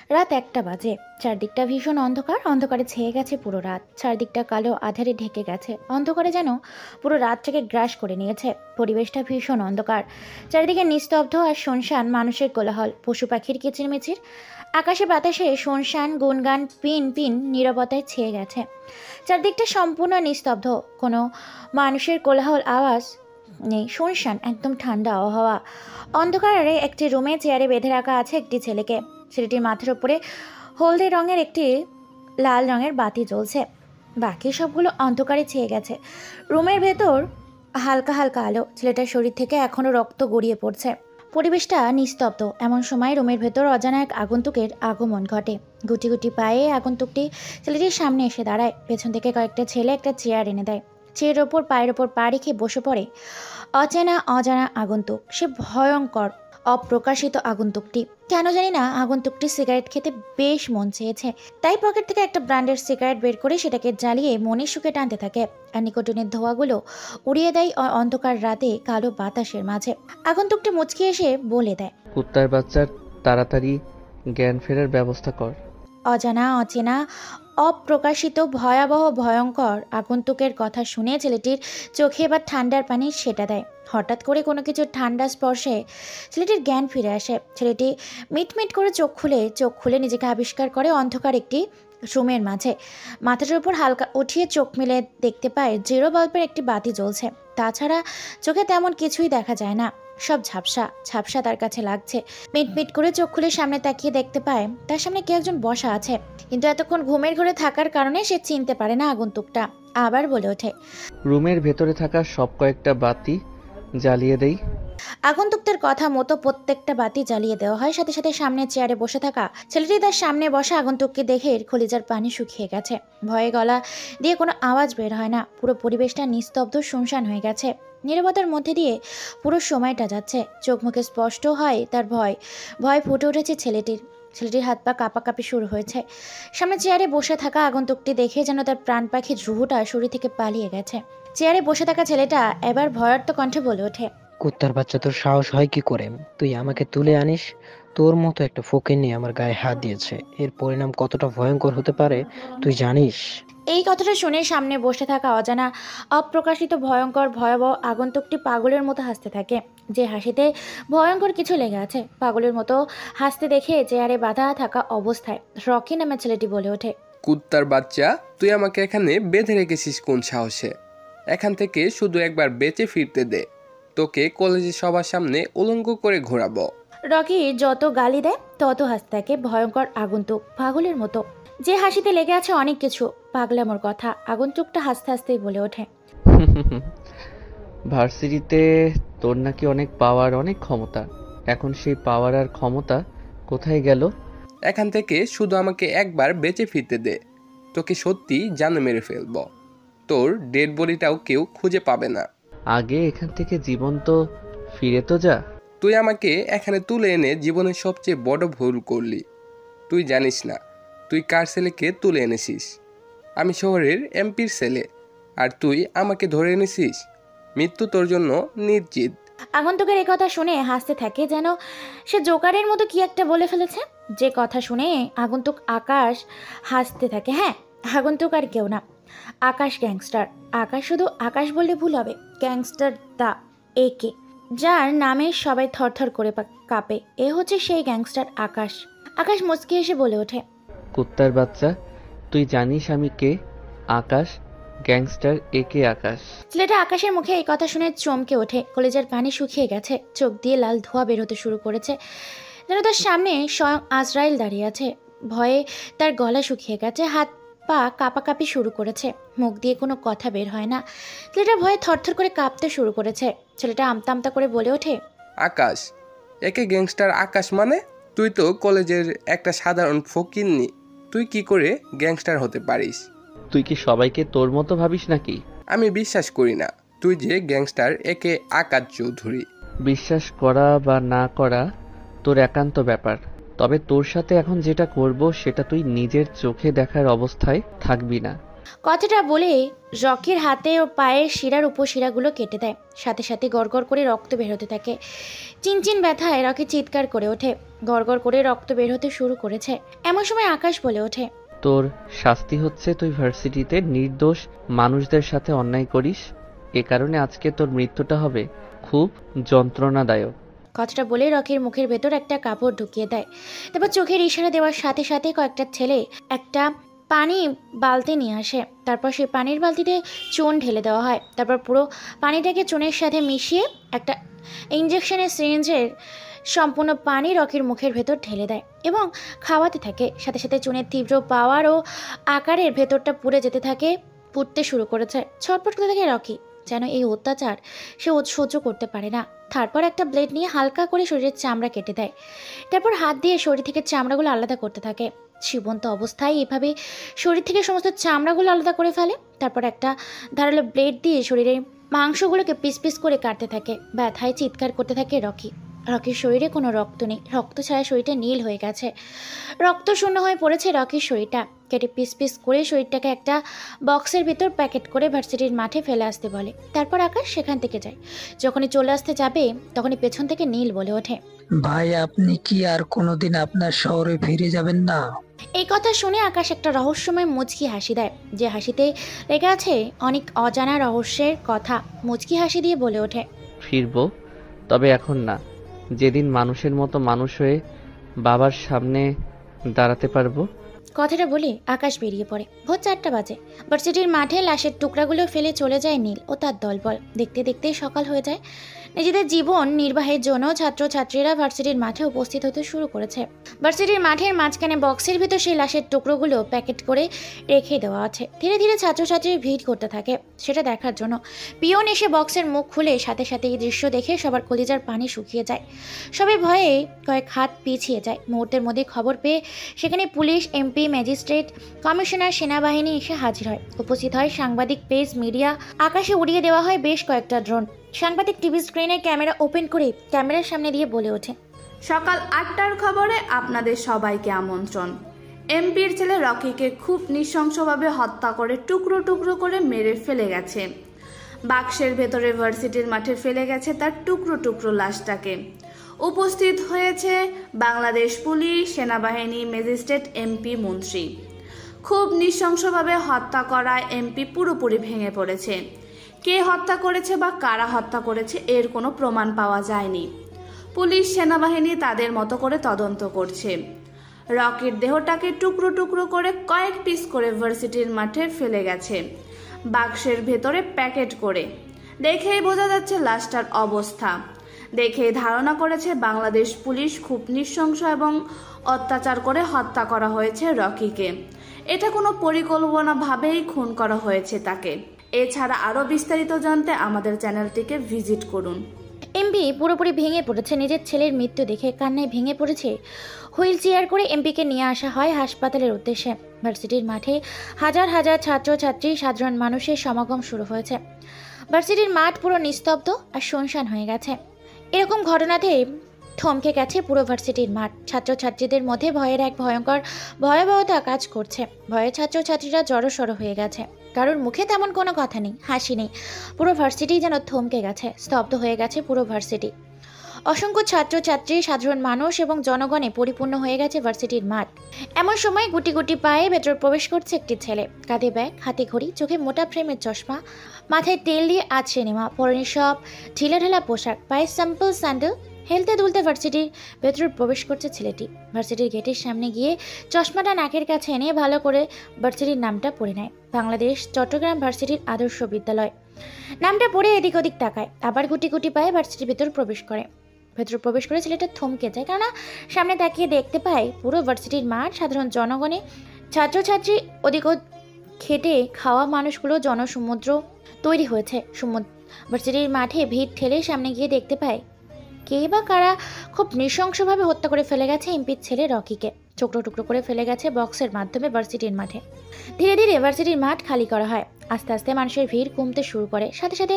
রাত 1টা বাজে। চারদিকটা ভীষণ অন্ধকার, অন্ধকারে ছেয়ে গেছে পুরো রাত। চারদিকটা কালো আঁধারে ঢেকে গেছে, অন্ধকারে যেন পুরো রাতটাকে গ্রাস করে নিয়েছে। পরিবেশটা ভীষণ অন্ধকার, চারিদিকে নিস্তব্ধ আর শুনশান মানুষের কোলাহল, পশু পাখির কিচিরমিচির। আকাশে বাতাসে শুনশান গুনগান পিন পিন নীরবতায় ছেয়ে গেছে। চারদিকটা সম্পূর্ণ নিস্তব্ধ, কোনো মানুষের কোলাহল আওয়াজ নেই, শুনশান একদম ঠান্ডা আবহাওয়া। অন্ধকারে একটি রুমে চেয়ারে বেঁধে রাখা আছে একটি ছেলেকে। ছেলেটির মাথার উপরে হলদে রঙের একটি লাল রঙের বাতি জ্বলছে, বাকি সবগুলো অন্ধকারে ছেয়ে গেছে। রুমের ভেতর হালকা হালকা আলো, ছেলেটার শরীর থেকে এখনো রক্ত গড়িয়ে পড়ছে। পরিবেশটা নিস্তব্ধ। এমন সময় রুমের ভেতর অজানা এক আগন্তুকের আগমন ঘটে। গুটি গুটি পায়ে আগন্তুকটি ছেলেটির সামনে এসে দাঁড়ায়। পেছন থেকে কয়েকটা ছেলে একটা চেয়ার এনে দেয়। চেয়ারের ওপর পায়ের ওপর পা রেখে বসে পড়ে অচেনা অজানা আগন্তুক। সে ভয়ঙ্কর, অপ্রকাশিত আগন্তুকটি। কেন জানি না আগন্তুকটি সিগারেট খেতে বেশ মন চেয়েছে, তাই পকেট থেকে একটা ব্র্যান্ডের সিগারেট বের করে সেটাকে জ্বালিয়ে মনের সুখে টানতে থাকে। আর নিকোটিনের ধোঁয়াগুলো উড়িয়ে দেয় অন্ধকার রাতে কালো বাতাসের মাঝে। আগন্তুকটি মুচকি এসে বলে দেয়, কুত্তার বাচ্চার তাড়াতাড়ি জ্ঞান ফেরার ব্যবস্থা কর। অজানা অচেনা অপ্রকাশিত ভয়াবহ ভয়ঙ্কর আগন্তুকের কথা শুনে ছেলেটির চোখে এবার ঠান্ডার পানি সেটা দেয়। হঠাৎ করে কোনো কিছু ঠান্ডা স্পর্শে ছেলেটির জ্ঞান ফিরে আসে। ছেলেটি মিটমিট করে চোখ খুলে নিজেকে আবিষ্কার করে অন্ধকার একটি রুমের মাঝে। মাথাটার উপর হালকা উঠিয়ে চোখ মেলে দেখতে পায় 0 বাল্বের একটি বাতি জ্বলছে। তাছাড়া চোখে তেমন কিছুই দেখা যায় না, সব ঝাপসা ঝাপসা তার কাছে লাগছে। মিটমিট করে চোখ খুলে সামনে তাকিয়ে দেখতে পায় তার সামনে কেউ একজন বসা আছে, কিন্তু এতক্ষণ ঘুমের ঘরে থাকার কারণে সে চিনতে পারে না আগন্তুকটা। আবার বলে ওঠে, রুমের ভেতরে থাকা সব কয়েকটা বাতি জ্বালিয়ে দেই। আগন্তুকদের কথা মতো প্রত্যেকটা বাতি জ্বালিয়ে দেওয়া হয়। সাথে সাথে সামনে চেয়ারে বসে থাকা ছেলেটি তার সামনে বসা আগন্তুককে দেখে কলিজার পানি শুকিয়ে গেছে। ভয়ে গলা দিয়ে কোনো আওয়াজ বের হয় না। পুরো পরিবেশটা নিস্তব্ধ শুনশান হয়ে গেছে। নীরবতার মধ্যে দিয়ে পুরো সময়টা যাচ্ছে। চোখ মুখে স্পষ্ট হয় তার ভয়। ভয় ফুটে উঠেছে ছেলেটির হাত পা কাঁপাকাঁপি শুরু হয়েছে। সামনে চেয়ারে বসে থাকা আগন্তুকটি দেখে যেন তার প্রাণ পাখি ধ্রুবটা শরীর থেকে পালিয়ে গেছে। চেয়ারে বসে থাকা ছেলেটা এবার ভয়ার্ত কণ্ঠে বলে ওঠে, কুত্তার বাচ্চা, তোর সাহস হয় কি করে? তুই আমাকে তুলে আনিস? তোর মতো একটা ফকিন্নি আমার গায়ে হাত দিয়েছে, এর পরিণাম কতটা ভয়ঙ্কর হতে পারে তুই জানিস? এই কথাটা শুনে সামনে বসে থাকা অজানা অপ্রকাশিত ভয়ঙ্কর ভয়াবহ আগন্তুকটি পাগলের মতো হাসতে থাকে। যে হাসিতে ভয়ঙ্কর কিছু লেগে আছে। পাগলের মতো হাসতে দেখে চেয়ারে বাঁধা থাকা অবস্থায় রকি নামে ছেলেটি বলে ওঠে, কুত্তার বাচ্চা, তুই আমাকে এখানে বেঁধে রেখেছিস কোন সাহসে? এখান থেকে শুধু একবার বেঁচে ফিরতে দে, তোকে কলেজে সবার সামনে উলঙ্গ করে ঘোরাবো। রকি যত গালি দেয় তত হাসতে থাকে ভয়ঙ্কর আগন্তুক পাগলের মতো, যে হাসিতে লেগে আছে অনেক কিছু পাগলামোর কথা। আগন্তুকটা হাসতে হাসতেই বলে ওঠে, ভার্সিটিতে তোর নাকি অনেক পাওয়ার, অনেক ক্ষমতা। এখন সেই পাওয়ার আর ক্ষমতা কোথায় গেল? এখান থেকে শুধু আমাকে একবার বেঁচে ফিরতে দে, তোকে সত্যি জানে মেরে ফেলবো। তোর ডেড বডিটাও কেউ খুঁজে পাবে না। আগে এখান থেকে জীবন্ত ফিরে তো যা। তুই আমাকে এখানে তুলে এনে জীবনের সবচেয়ে বড় ভুল করলি। তুই জানিস না তুই কার ছেলেকে তুলে এনেছিস। আমি শহরের এমপির ছেলে, আর তুই আমাকে ধরে এনেছিস। মৃত্যু তোর জন্য নিশ্চিত। আগন্তুকের এই কথা শুনে হাসতে থাকে, যেন সে জোকারের মতো কি একটা বলে ফেলেছে। যে কথা শুনে আগন্তুক আকাশ হাসতে থাকে। হ্যাঁ, আগন্তুক আর কেউ না, আকাশ গ্যাংস্টার। আকাশ, শুধু আকাশ বললে ভুল হবে, গ্যাংস্টার দা একে, যার নামে সবাই থরথর করে কাঁপে। এ হচ্ছে সেই গ্যাংস্টার আকাশ। আকাশ মুচকি এসে বলে ওঠে, কুত্তার বাচ্চা, তুই জানিস আমি কে? আকাশ, গ্যাংস্টার একে আকাশ। ছেলেটা আকাশের মুখে এই কথা শুনে চমকে ওঠে। কলেজের পানি শুকিয়ে গেছে, চোখ দিয়ে লাল ধোঁয়া বের হতে শুরু করেছে, যেন তার সামনে স্বয়ং আজরাইল দাঁড়িয়ে আছে। ভয়ে তার গলা শুকিয়ে গেছে, হাত পা কাঁপাকাঁপি শুরু করেছে, মুখ দিয়ে কোনো কথা বের হয় না। ছেলেটা ভয়ে থরথর করে কাঁপতে শুরু করেছে। ছেলেটা আমতা আমতা করে বলে ওঠে, আকাশ, একে গ্যাংস্টার আকাশ মানে? তুই তো কলেজের একটা সাধারণ ফকিন্নি, তুই কি করে গ্যাংস্টার হতে পারিস? তুই কি সবাইকে তোর মতো ভাবিস নাকি? আমি বিশ্বাস করি না তুই যে গ্যাংস্টার একে আকাশ চৌধুরী। বিশ্বাস করা বা না করা তোর একান্ত ব্যাপার। তবে তোর সাথে এখন যেটা করব সেটা তুই নিজের চোখে দেখার অবস্থায় থাকবি না। কথাটা বলে রকির হাতে ও পায়ের শিরার উপশিরাগুলো কেটে দেয়। সাথে সাথে গড়গড় করে রক্ত বের হতে থাকে। চিনচিন ব্যথায় রকি চিৎকার করে ওঠে। গড়গড় করে রক্ত বের হতে শুরু করেছে। এমন সময় আকাশ বলে ওঠে, তোর শাস্তি হচ্ছে তুই ভার্সিটিতে নির্দোষ মানুষদের সাথে অন্যায় করিস। এ কারণে আজকে তোর মৃত্যুটা হবে খুব যন্ত্রণাদায়ক। কথাটা বলে রকির মুখের ভেতর একটা কাপড় ঢুকিয়ে দেয়। তারপর চোখের ইশারা দেওয়ার সাথে সাথে কয়েকটা ছেলে একটা পানি বালতি নিয়ে আসে। তারপর সেই পানির বালতিতে চুন ঢেলে দেওয়া হয়। তারপর পুরো পানিটাকে চুনের সাথে মিশিয়ে একটা ইঞ্জেকশনের সিরিঞ্জের সম্পূর্ণ পানি রকির মুখের ভেতর ঢেলে দেয় এবং খাওয়াতে থাকে। সাথে সাথে চুনের তীব্র পাওয়ার ও আকারের ভেতরটা পুড়ে যেতে থাকে, পুড়তে শুরু করেছে। ছটফট করতে থাকে রকি, যেন এই অত্যাচার সে সহ্য করতে পারে না। তারপর একটা ব্লেড নিয়ে হালকা করে শরীরের চামড়া কেটে দেয়। তারপর হাত দিয়ে শরীর থেকে চামড়াগুলো আলাদা করতে থাকে। জীবন্ত অবস্থায় এভাবে শরীর থেকে সমস্ত চামড়াগুলো আলাদা করে ফেলে। তারপর একটা ধারালো ব্লেড দিয়ে শরীরের মাংসগুলোকে পিস পিস করে কাটতে থাকে। ব্যথায় চিৎকার করতে থাকে রকি। রকির শরীরে কোনো রক্ত নেই, রক্ত ছাড়া শরীরটা নীল হয়ে গেছে। রক্ত শূন্য হয়ে পড়েছে রকির শরীরটা। কেটে পিস পিস করে শরীরটাকে একটা বক্সের ভিতর প্যাকেট করে ভার্সিটির মাঠে ফেলে আসতে বলে। তারপর আকাশ সেখান থেকে যায়। যখনই চলে আসতে যাবে তখনই পেছন থেকে নীল বলে ওঠে, ভাই আপনি কি আর কোনোদিন আপনার শহরে ফিরে যাবেন না? এই কথা শুনে আকাশ একটা রহস্যময় মুচকি হাসি দেয়, যে হাসিতে লেগে আছে অনেক অজানা রহস্যের কথা। মুচকি হাসি দিয়ে বলে ওঠে, ফিরবো, তবে এখন না। যেদিন মানুষের মতো মানুষ হয়ে বাবার সামনে দাঁড়াতে পারবো। কথাটা বলে আকাশ বেরিয়ে পড়ে। ভোর 4টা বাজে। ভার্সিটির মাঠে লাশের টুকরাগুলো ফেলে চলে যায় নীল ও তার দলবল। দেখতে দেখতে সকাল হয়ে যায়। নিজেদের জীবন নির্বাহের জন্য ছাত্রছাত্রীরা ভার্সিটির মাঠে উপস্থিত হতে শুরু করেছে। ভার্সিটির মাঠের মাঝখানে বক্সের ভিতর সেই লাশের টুকরোগুলো প্যাকেট করে রেখে দেওয়া আছে। ধীরে ধীরে ছাত্রছাত্রীর ভিড় করতে থাকে সেটা দেখার জন্য। পিয়ন এসে বক্সের মুখ খুলে সাথে সাথে এই দৃশ্য দেখে সবার কলিজার পানি শুকিয়ে যায়। সবাই ভয়ে কয়েক হাত পিছিয়ে যায়। মুহূর্তের মধ্যে খবর পেয়ে সেখানে পুলিশ, এমপি, ম্যাজিস্ট্রেট, কমিশনার, সেনাবাহিনী এসে হাজির হয়। উপস্থিত হয় সাংবাদিক, পেজ, মিডিয়া। আকাশে উড়িয়ে দেওয়া হয় বেশ কয়েকটা ড্রোন। সাংবাদিক টিভি স্ক্রিনে ক্যামেরা ওপেন করে ক্যামেরার সামনে দিয়ে বলে ওঠে, সকাল 8টার খবরে আপনাদের সবাইকে আমন্ত্রণ। এমপির ছেলে রকিকে খুব নৃশংসভাবে হত্যা করে টুকরো টুকরো করে মেরে ফেলে গেছে। বাক্সের ভেতরে ভার্সিটির মাঠে ফেলে গেছে তার টুকরো টুকরো লাশটাকে। উপস্থিত হয়েছে বাংলাদেশ পুলিশ, সেনাবাহিনী, ম্যাজিস্ট্রেট, এমপি, মন্ত্রী। খুব নৃশংসভাবে হত্যা করায় এমপি পুরোপুরি ভেঙে পড়েছে। কে হত্যা করেছে বা কারা হত্যা করেছে এর কোনো প্রমাণ পাওয়া যায়নি। পুলিশ, সেনাবাহিনী তাদের মতো করে তদন্ত করছে। রকির দেহটাকে টুকরো টুকরো করে কয়েক পিস করে ভার্সিটির মাঠে ফেলে গেছে, বাক্সের ভেতরে প্যাকেট করে। দেখেই বোঝা যাচ্ছে লাশটার অবস্থা। দেখেই ধারণা করেছে বাংলাদেশ পুলিশ খুব নৃশংস এবং অত্যাচার করে হত্যা করা হয়েছে রকিকে। এটা কোনো পরিকল্পনাভাবেই খুন করা হয়েছে তাকে। এছাড়া আরও বিস্তারিত জানতে আমাদের চ্যানেলটিকে ভিজিট করুন। এমপি পুরোপুরি ভেঙে পড়েছে। নিজের ছেলের মৃত্যু দেখে কান্নায় ভেঙে পড়েছে। হুইল চেয়ার করে এমপিকে নিয়ে আসা হয় হাসপাতালের উদ্দেশ্যে। ভার্সিটির মাঠে হাজার হাজার ছাত্রছাত্রী, সাধারণ মানুষের সমাগম শুরু হয়েছে। ভার্সিটির মাঠ পুরো নিস্তব্ধ আর শুনশান হয়ে গেছে। এরকম ঘটনাতে থমকে গেছে পুরো ভার্সিটির মাঠ। ছাত্রছাত্রীদের মধ্যে ভয়ের এক ভয়ঙ্কর ভয়াবহতা কাজ করছে। ভয়ে ছাত্রছাত্রীরা জড়সড় হয়ে গেছে। কারোর মুখে তেমন কোনো কথা নেই, হাসি নেই। পুরো ভার্সিটি যেন থমকে গেছে, স্তব্ধ হয়ে গেছে পুরো ভার্সিটি। অসংখ্য ছাত্রছাত্রী, সাধারণ মানুষ এবং জনগণে পরিপূর্ণ হয়ে গেছে ভার্সিটির মাঠ। এমন সময় গুটি গুটি পায়ে ভেতর প্রবেশ করছে একটি ছেলে। কাঁধে ব্যাগ, হাতে ঘড়ি, চোখে মোটা ফ্রেমের চশমা, মাথায় তেল দিয়ে আছড়ে নেওয়া, পরনে সব ঢিলাঢালা পোশাক, পায়ে সিম্পল স্যান্ডেল। হেলতে দুলতে ভার্সিটির ভেতর প্রবেশ করছে ছেলেটি। ভার্সিটির গেটের সামনে গিয়ে চশমাটা নাকের কাছে এনে ভালো করে ভার্সিটির নামটা পড়ে নেয়। বাংলাদেশ চট্টগ্রাম ভার্সিটির আদর্শ বিদ্যালয় নামটা পড়ে এদিক ওদিক তাকায়। আবার গুটি গুটি পায়ে ভার্সিটির ভেতর প্রবেশ করে। ভেতর প্রবেশ করে ছেলেটা থমকে যায়, কেননা সামনে তাকিয়ে দেখতে পায় পুরো ভার্সিটির মাঠ সাধারণ জনগণে, ছাত্রছাত্রী, ওদিক খেটে খাওয়া মানুষগুলো জনসমুদ্র তৈরি হয়েছে। ভার্সিটির মাঠে ভিড় ঠেলে সামনে গিয়ে দেখতে পায় কে বা কারা খুব নৃশংসভাবে হত্যা করে ফেলে গেছে এমপির ছেলে রকিকে। টুকরো টুকরো করে ফেলে গেছে বক্সের মাধ্যমে ভার্সিটির মাঠে। ধীরে ধীরে ভার্সিটির মাঠ খালি করা হয়। আস্তে আস্তে মানুষের ভিড় কমতে শুরু করে। সাথে সাথে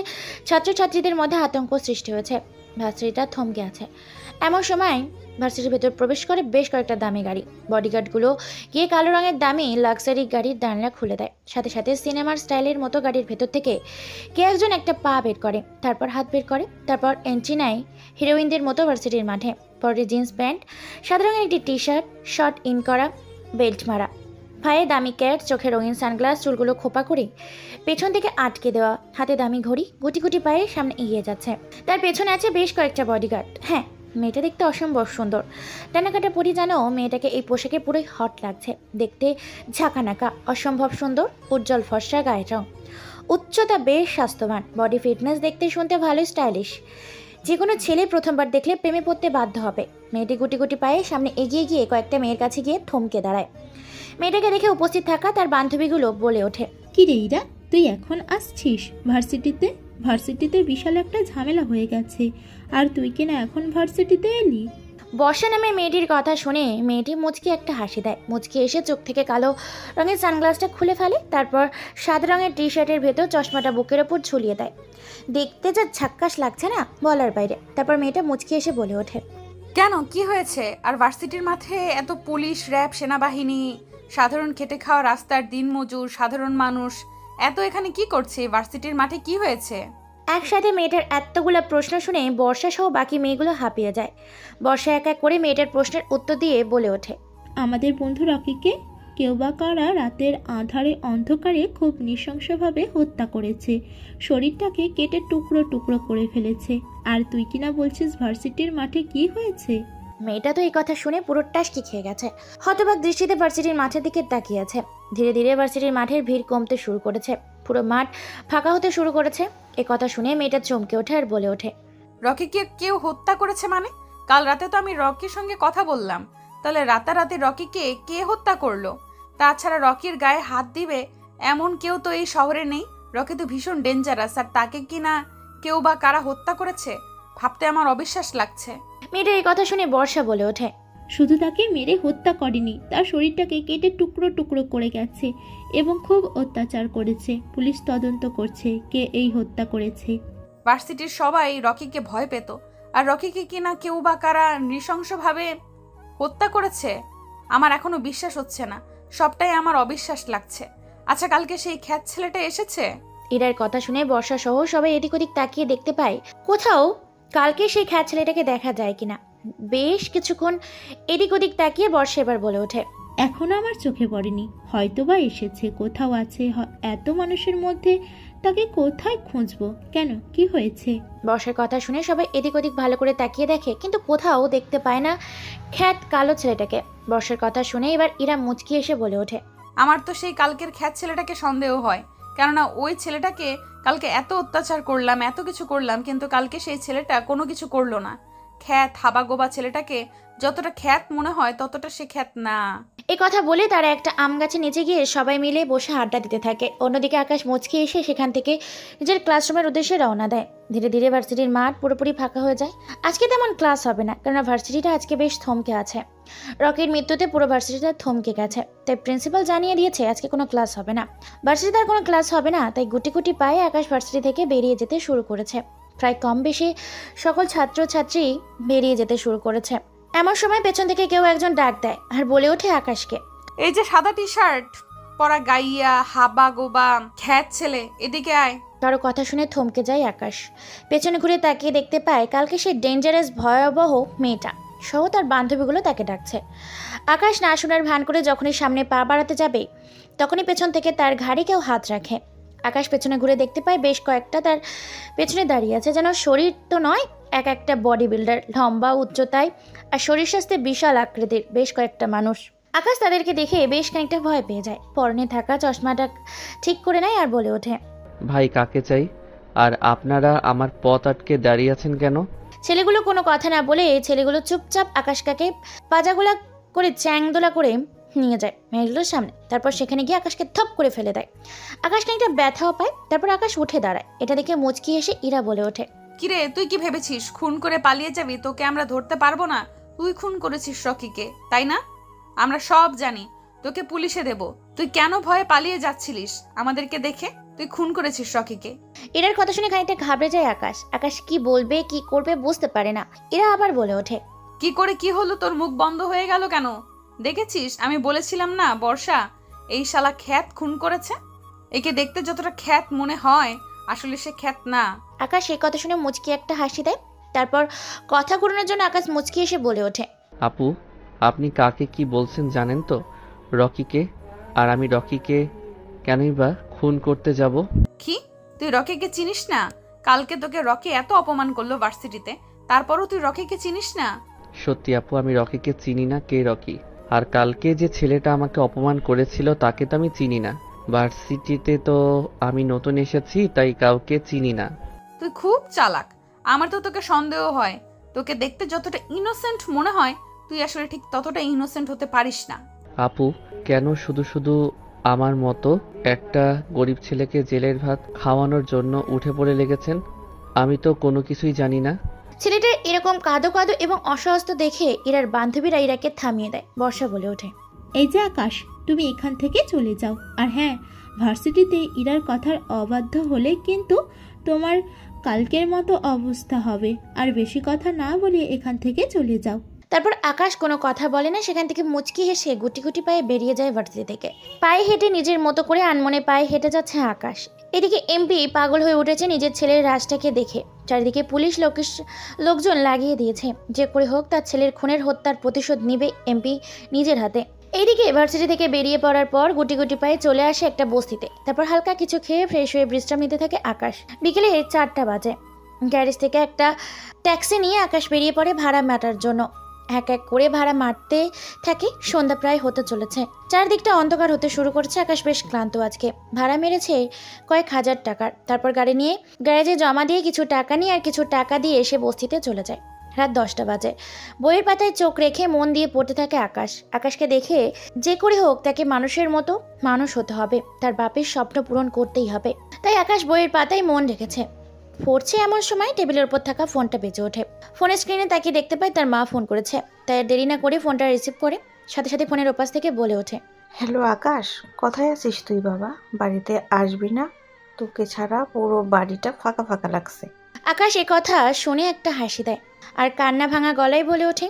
ছাত্রছাত্রীদের মধ্যে আতঙ্ক সৃষ্টি হয়েছে। ভার্সিটিটা থমকে আছে। এমন সময় ভার্সিটির ভেতর প্রবেশ করে বেশ কয়েকটা দামি গাড়ি। বডিগার্ডগুলো গিয়ে কালো রঙের দামি লাক্সারি গাড়ির জানলা খুলে দেয়। সাথে সাথে সিনেমার স্টাইলের মতো গাড়ির ভেতর থেকে কে একজন একটা পা বের করে, তারপর হাত বের করে, তারপর এন্ট্রি নেয় হিরোইনদের মতো ভার্সিটির মাঠে। পরে জিন্স প্যান্ট, সাদা রঙের একটি টি শার্ট, শর্ট ইন করা, বেল্ট মারা, পায়ে দামি ক্যাট, চোখে রঙিন সানগ্লাস, চুলগুলো খোপা করে পেছন থেকে আটকে দেওয়া, হাতে দামি ঘড়ি, গুটি গুটি পায়ে সামনে এগিয়ে যাচ্ছে। তার পেছনে আছে বেশ কয়েকটা বডিগার্ড। হ্যাঁ, মেয়েটা দেখতে অসম্ভব সুন্দর। ডানাকাটা পরি যেন মেয়েটাকে এই পোশাকে পুরোই হট লাগছে। দেখতে ঝাঁকানাকা, অসম্ভব সুন্দর, উজ্জ্বল ফর্সা গায়ের রং, উচ্চতা বেশ স্বাস্থ্যবান, বডি ফিটনেস দেখতে শুনতে ভালোই স্টাইলিশ। যে কোনো ছেলে প্রথমবার দেখলে প্রেমে পড়তে বাধ্য হবে। মেয়েটি গুটি গুটি পায়ে সামনে এগিয়ে গিয়ে কয়েকটা মেয়ের কাছে গিয়ে থমকে দাঁড়ায়। মেয়েটাকে দেখে উপস্থিত থাকা তার বান্ধবীগুলো বলে ওঠে, কি রে ইরা, তুই এখন আসছিস ভার্সিটিতে? ভার্সিটিতে বিশাল একটা ঝামেলা হয়ে গেছে, আর তুই কিনা এখন ভার্সিটিতে এলি? বর্ষা নামে মেয়েটির কথা শুনে মেয়েটি মুচকি একটা হাসি দেয়। মুচকি এসে চোখ থেকে কালো রঙের সানগ্লাসটা খুলে ফেলে, তারপর সাদা রঙের টি শার্টের ভেতর চশমাটা বুকের ওপর ঝুলিয়ে দেয়। দেখতে যা ঝাক্কাস লাগছে না, বলার বাইরে। তারপর মেয়েটা মুচকি এসে বলে ওঠে, কেন, কি হয়েছে? আর ভার্সিটির মাঠে এত পুলিশ, র্যাব, সেনাবাহিনী, সাধারণ খেটে খাওয়া রাস্তার দিনমজুর সাধারণ মানুষ এত এখানে কি করছে? ভার্সিটির মাঠে কি হয়েছে? একসাথে মেয়েটার এতগুলো প্রশ্ন শুনে বর্ষা সহ বাকি মেয়েগুলো হাঁপিয়ে যায়। বর্ষা এক এক করে মেয়েটার প্রশ্নের উত্তর দিয়ে বলে ওঠে, আমাদের বন্ধু রকিকে কেউ বা কারা রাতের আঁধারে অন্ধকারে খুব নৃশংসভাবে হত্যা করেছে, শরীরটাকে কেটে টুকরো টুকরো করে ফেলেছে। আর তুই কিনা বলছিস ভার্সিটির মাঠে কি হয়েছে? মেয়েটা তো এই কথা শুনে পুরো টাসকি খেয়ে গেছে। হতবাক দৃষ্টিতে ভার্সিটির মাঠের দিকে তাকিয়ে আছে। ধীরে ধীরে ভার্সিটির মাঠের ভিড় কমতে শুরু করেছে, পুরো মাঠ ফাঁকা হতে শুরু করেছে। এ কথা শুনে মেয়েটা চমকে ওঠে আর বলে ওঠে, রকিকে কেউ হত্যা করেছে মানে? কাল রাতে তো আমি রকির সঙ্গে কথা বললাম, তাহলে রাতারাতি রকিকে কে হত্যা করলো? তাছাড়া রকির গায়ে হাত দিবে এমন কেউ তো এই শহরে নেই। রকি তো ভীষণ ডেঞ্জারাস, আর তাকে কিনা কেউ বা কারা হত্যা করেছে ভাবতে আমার অবিশ্বাস লাগছে। মেয়েটা এই কথা শুনে বর্ষা বলে ওঠে, শুধু তাকে মেরে হত্যা করেনি, তার শরীরটাকে কেটে টুকরো টুকরো করে গেছে এবং খুব অত্যাচার করেছে। পুলিশ তদন্ত করছে কে এই হত্যা করেছে। ভার্সিটির সবাই রকিকে ভয় পেত, আর রকিকে কিনা কেউ বা কারা নৃশংসভাবে হত্যা করেছে আমার এখনো বিশ্বাস হচ্ছে না। সবটাই আমার অবিশ্বাস লাগছে। আচ্ছা, কালকে সেই খ্যাত ছেলেটা এসেছে? ইরার কথা শুনে বর্ষা সহ সবাই এদিক ওদিক তাকিয়ে দেখতে পায় কোথাও কালকে সেই খ্যাত ছেলেটাকে দেখা যায় কিনা। বেশ কিছুক্ষণ এদিক ওদিক তাকিয়ে বর্ষা এবার বলে ওঠে, এখনো আমার চোখে পড়েনি, হয়তো বা এসেছে, কোথাও আছে। এত মানুষের মধ্যে তাকে কোথায় খুঁজবো? কেন, কি হয়েছে? বর্ষার কথা শুনে সবাই এদিক ওদিক ভালো করে তাকিয়ে দেখে, কিন্তু কোথাও দেখতে পায় না খ্যাত কালো ছেলেটাকে। বর্ষার কথা শুনে এবার ইরা মুচকি এসে বলে ওঠে, আমার তো সেই কালকের খ্যাত ছেলেটাকে সন্দেহ হয়, কেননা ওই ছেলেটাকে কালকে এত অত্যাচার করলাম, এত কিছু করলাম, কিন্তু কালকে সেই ছেলেটা কোনো কিছু করলো না। খ্যাত হাবাগোবা ছেলেটাকে যতটা খ্যাত মনে হয় ততটা সে খ্যাত না। এই কথা বলে তারা একটা আম গাছে নিচে গিয়ে সবাই মিলে বসে আড্ডা দিতে থাকে। অন্যদিকে আকাশ মুচকি এসে সেখান থেকে নিজের ক্লাসরুমের উদ্দেশ্যে রওনা দেয়। ধীরে ধীরে ভার্সিটির মাঠ পুরোপুরি ফাঁকা হয়ে যায়। আজকে তেমন ক্লাস হবে না, কারণ ভার্সিটিটা আজকে বেশ থমকে আছে। রকির মৃত্যুতে পুরো ভার্সিটিটা থমকে গেছে, তাই প্রিন্সিপাল জানিয়ে দিয়েছে আজকে কোনো ক্লাস হবে না। ভার্সিটিতে আর কোনো ক্লাস হবে না, তাই গুটি গুটি পায়ে আকাশ ভার্সিটি থেকে বেরিয়ে যেতে শুরু করেছে। প্রায় কম বেশি সকল ছাত্রছাত্রী বেরিয়ে যেতে শুরু করেছে। এমন সময় পেছন থেকে কেউ একজন ডাক দেয় আর বলে ওঠে আকাশকে, এই যে সাদা টি শার্ট পরা গাইয়া হাবা গোবা খ্যাত ছেলে, এদিকে আয়। কারো কথা শুনে থমকে যায় আকাশ। পেছনে ঘুরে তাকিয়ে দেখতে পায় কালকে সেই ডেঞ্জারাস ভয়াবহ মেয়েটা সহ তার বান্ধবীগুলো তাকে ডাকছে। আকাশ না শোনার ভান করে যখনই সামনে পা বাড়াতে যাবে তখনই পেছন থেকে তার ঘাড়ে কেউ হাত রাখে। আকাশ পেছনে ঘুরে দেখতে পায় বেশ কয়েকটা তার পেছনে দাঁড়িয়ে আছে, যেন শরীর তো নয়, এক একটা বডি বিল্ডার, লম্বা উচ্চতায় আর শরীর স্বাস্থ্যে বিশাল আকৃতির বেশ কয়েকটা মানুষ। আকাশ তাদেরকে দেখে বেশ খানিকটা ভয় পেয়ে যায়। পরনে থাকা চশমাটা ঠিক করে নেয় আর বলে ওঠে, ভাই কাকে চাই? আর আপনারা আমার পথ আটকে দাঁড়িয়ে আছেন কেন? ছেলেগুলো কোনো কথা না বলে ছেলেগুলো চুপচাপ আকাশকে পাজাগুলা করে চ্যাংদোলা করে নিয়ে যায় মেয়েগুলোর সামনে। তারপর সেখানে গিয়ে আকাশকে থপ করে ফেলে দেয়। আকাশ খানিকটা ব্যথাও পায়। তারপর আকাশ উঠে দাঁড়ায়। এটা দেখে মুচকি এসে ইরা বলে ওঠে, কিরে, তুই কি ভেবেছিস খুন করে পালিয়ে যাবি? তোকে আমরা ধরতে পারবো না। তুই খুন করেছিস রকিকে, তাই না? আমরা সব জানি। তোকে পুলিশে দেব। তুই কেন ভয়ে পালিয়ে যাচ্ছিলিস আমাদেরকে দেখে? তুই খুন করেছিস রকিকে। ইরার কথা শুনে খানিকটা ঘাবড়ে যায় আকাশ। আকাশ কি বলবে কি করবে বুঝতে পারে না। ইরা আবার বলে ওঠে, কি করে কি হলো, তোর মুখ বন্ধ হয়ে গেল কেন? দেখেছিস, আমি বলেছিলাম না বর্ষা এই শালা খ্যাত খুন করেছে। একে দেখতে যতটা খ্যাত মনে হয়, আসলে সে খ্যাত না। আকাশ এই কথা শুনে মুচকি একটা হাসি দেয়। তারপর কথা ঘুরানোর জন্য আকাশ মুচকি এসে বলে ওঠে, আপু, আপনি কাকে কি বলছেন জানেন তো? রকিকে। আর আমি রকিকে কেনই বা খুন করতে যাব? কি, তুই রকিকে চিনিস না? কালকে তোকে রকি এত অপমান করলো ভার্সিটিতে, তারপরও তুই রকিকে চিনিস না? সত্যি আপু, আমি রকিকে চিনি না। কে রকি? আর কালকে যে ছেলেটা আমাকে অপমান করেছিল তাকে তো আমি চিনি না। ভার্সিটিতে তো আমি নতুন এসেছি, তাই কাউকে চিনি না। তুই খুব চালাক। আমার তো তোকে সন্দেহ হয়। তোকে দেখতে যতটা ইনোসেন্ট মনে হয়, তুই আসলে ঠিক ততটা ইনোসেন্ট হতে পারিস না। আপু, কেন শুধু শুধু আমার মতো একটা গরিব ছেলেকে জেলের ভাত খাওয়ানোর জন্য উঠে পড়ে লেগেছেন? আমি তো কোনো কিছুই জানি না। ছেলেটার এরকম কাঁদো কাঁদো এবং অসহস্ত দেখে ইরার বান্ধবীরা ইরাকে থামিয়ে দেয়। বর্ষা বলে ওঠে, এই যে আকাশ, তুমি এখান থেকে চলে যাও। আর হ্যাঁ, ভার্সিটিতে ইরার কথার অবাধ্য হলে কিন্তু তোমার কালকের মতো অবস্থা হবে। আর বেশি কথা না বলে এখান থেকে চলে যাও। তারপর আকাশ কোনো কথা বলে না, সেখান থেকে মুচকি হেসে গুটি গুটি পায়ে বেরিয়ে যায় ভার্সিটি থেকে। পায়ে হেঁটে নিজের মতো করে আনমনে পায়ে হেঁটে যাচ্ছে আকাশ। এদিকে এমপি পাগল হয়ে উঠেছে নিজের ছেলের রাজটাকে দেখে। চারিদিকে পুলিশ লোকজন লাগিয়ে দিয়েছে। যে করে হোক তার ছেলের খুনের হত্যার প্রতিশোধ নিবে এমপি নিজের হাতে। এইদিকে ভার্সিটি থেকে বেরিয়ে পড়ার পর গুটি গুটি পায়ে চলে আসে একটা বস্তিতে। তারপর হালকা কিছু খেয়ে ফ্রেশ হয়ে বিশ্রাম নিতে থাকে আকাশ। বিকেলে 4টা বাজে। গ্যারেজ থেকে একটা ট্যাক্সি নিয়ে আকাশ বেরিয়ে পড়ে ভাড়া মাটার জন্য। এক এক করে ভাড়া মারতে থাকে। সন্ধ্যা প্রায় হতে চলেছে। চারদিকটা অন্ধকার হতে শুরু করছে। আকাশ বেশ ক্লান্ত আজকে। ভাড়া মেরেছে কয়েক হাজার টাকার। তারপর গাড়ি নিয়ে গ্যারেজে জমা দিয়ে কিছু টাকা নিয়ে আর কিছু টাকা দিয়ে এসে বস্তিতে চলে যায়। রাত 10টা বাজে। বইয়ের পাতায় চোখ রেখে মন দিয়ে পড়তে থাকে আকাশ। আকাশকে দেখে যে করে হোক তাকে মানুষের মতো মানুষ হতে হবে। তার বাপের স্বপ্ন পূরণ করতেই হবে। তাই আকাশ বইয়ের পাতায় মন রেখেছে। পড়ছে এমন সময় টেবিলের উপর থাকা ফোনটা বেজে ওঠে। ফোনের স্ক্রিনে তাকিয়ে দেখতে পায় তার মা ফোন করেছে। তাই দেরি না করে ফোনটা রিসিভ করে সাথে সাথে ফোনের ওপাশ থেকে বলে ওঠে, হ্যালো আকাশ, কোথায় আছিস তুই বাবা? বাড়িতে আসবি না? তোকে ছাড়া পুরো বাড়িটা ফাঁকা ফাঁকা লাগছে। আকাশ এ কথা শুনে একটা হাসি দেয় আর কান্না ভাঙা গলায় বলে ওঠে,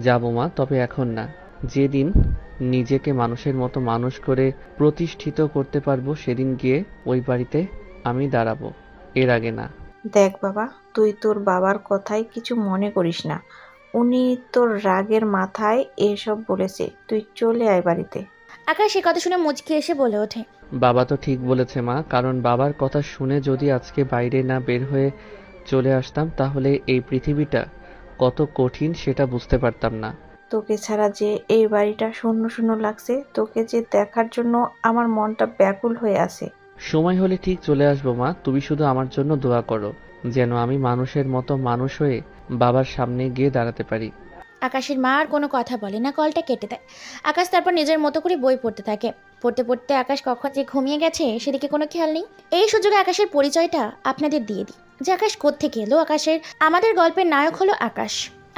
যাবো মা, তবে এখন না। যেদিন নিজেকে মানুষের মতো মানুষ করে প্রতিষ্ঠিত করতে পারবো সেদিন গিয়ে ওই বাড়িতে আমি দাঁড়াবো, এর আগে না। দেখ বাবা, তুই তোর বাবার কথায় কিছু মনে করিস না। উনি তোর রাগের মাথায় এসব বলেছে। তুই চলে আয় বাড়িতে। আকাশ এ কথা শুনে মুচকি এসে বলে ওঠে, বাবা তো ঠিক বলেছে মা, কারণ বাবার কথা শুনে যদি আজকে বাইরে না বের হয়ে চলে আসতাম তাহলে এই পৃথিবীটা কত কঠিন সেটা বুঝতে পারতাম না। তোকে ছাড়া যে এই বাড়িটা শূন্য শূন্য লাগছে, তোকে যে দেখার জন্য আমার মনটা ব্যাকুল হয়ে আছে। সময় হলে ঠিক চলে আসবো মা, তুমি শুধু আমার জন্য দোয়া করো যেন আমি মানুষের মতো মানুষ হয়ে বাবার সামনে গিয়ে দাঁড়াতে পারি। আকাশের মা আর কোনো কথা বলে না, কলটা কেটে দেয়। আকাশ তারপর নিজের মতো করে বই পড়তে থাকে। পড়তে পড়তে আকাশ কখন যে ঘুমিয়ে গেছে সেদিকে কোনো খেয়াল নেই। এই সুযোগে আকাশের পরিচয়টা আপনাদের দিয়ে দিই যে আকাশ কোত্থেকে এলো। আমাদের গল্পের নায়ক হলো আকাশ।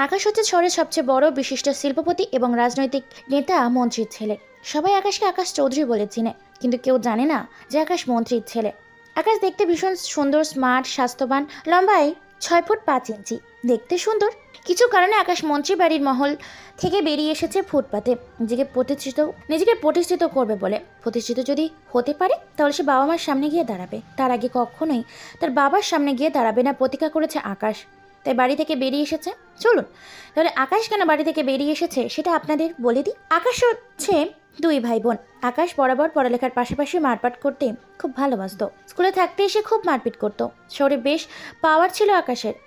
আকাশ হচ্ছে শহরের সবচেয়ে বড় বিশিষ্ট শিল্পপতি এবং রাজনৈতিক নেতা মন্ত্রীর ছেলে। সবাই আকাশকে আকাশ চৌধুরী বলে চিনে, কিন্তু কেউ জানে না যে আকাশ মন্ত্রীর ছেলে। আকাশ দেখতে ভীষণ সুন্দর, স্মার্ট, স্বাস্থ্যবান, লম্বায় 6 ফুট 5 ইঞ্চি, দেখতে সুন্দর। কিছু কারণে আকাশ মন্ত্রী বাড়ির মহল থেকে বেরিয়ে এসেছে ফুটপাতে নিজেকে প্রতিষ্ঠিত করবে বলে। প্রতিষ্ঠিত যদি হতে পারে তাহলে সে বাবা মার সামনে গিয়ে দাঁড়াবে। তার আগে কখনোই তার বাবার সামনে গিয়ে দাঁড়াবে না, প্রতিজ্ঞা করেছে আকাশ। তাই বাড়ি থেকে বেরিয়ে এসেছে। চলুন তাহলে আকাশ কেন বাড়ি থেকে বেরিয়ে এসেছে সেটা আপনাদের বলে দিই। আকাশ হচ্ছে 2 ভাই বোন। আকাশ বরাবর পড়ালেখার পাশাপাশি মারপিট করতে খুব ভালোবাসত। স্কুলে থাকতে এসে খুব মারপিট করত। শহরে বেশ পাওয়ার ছিল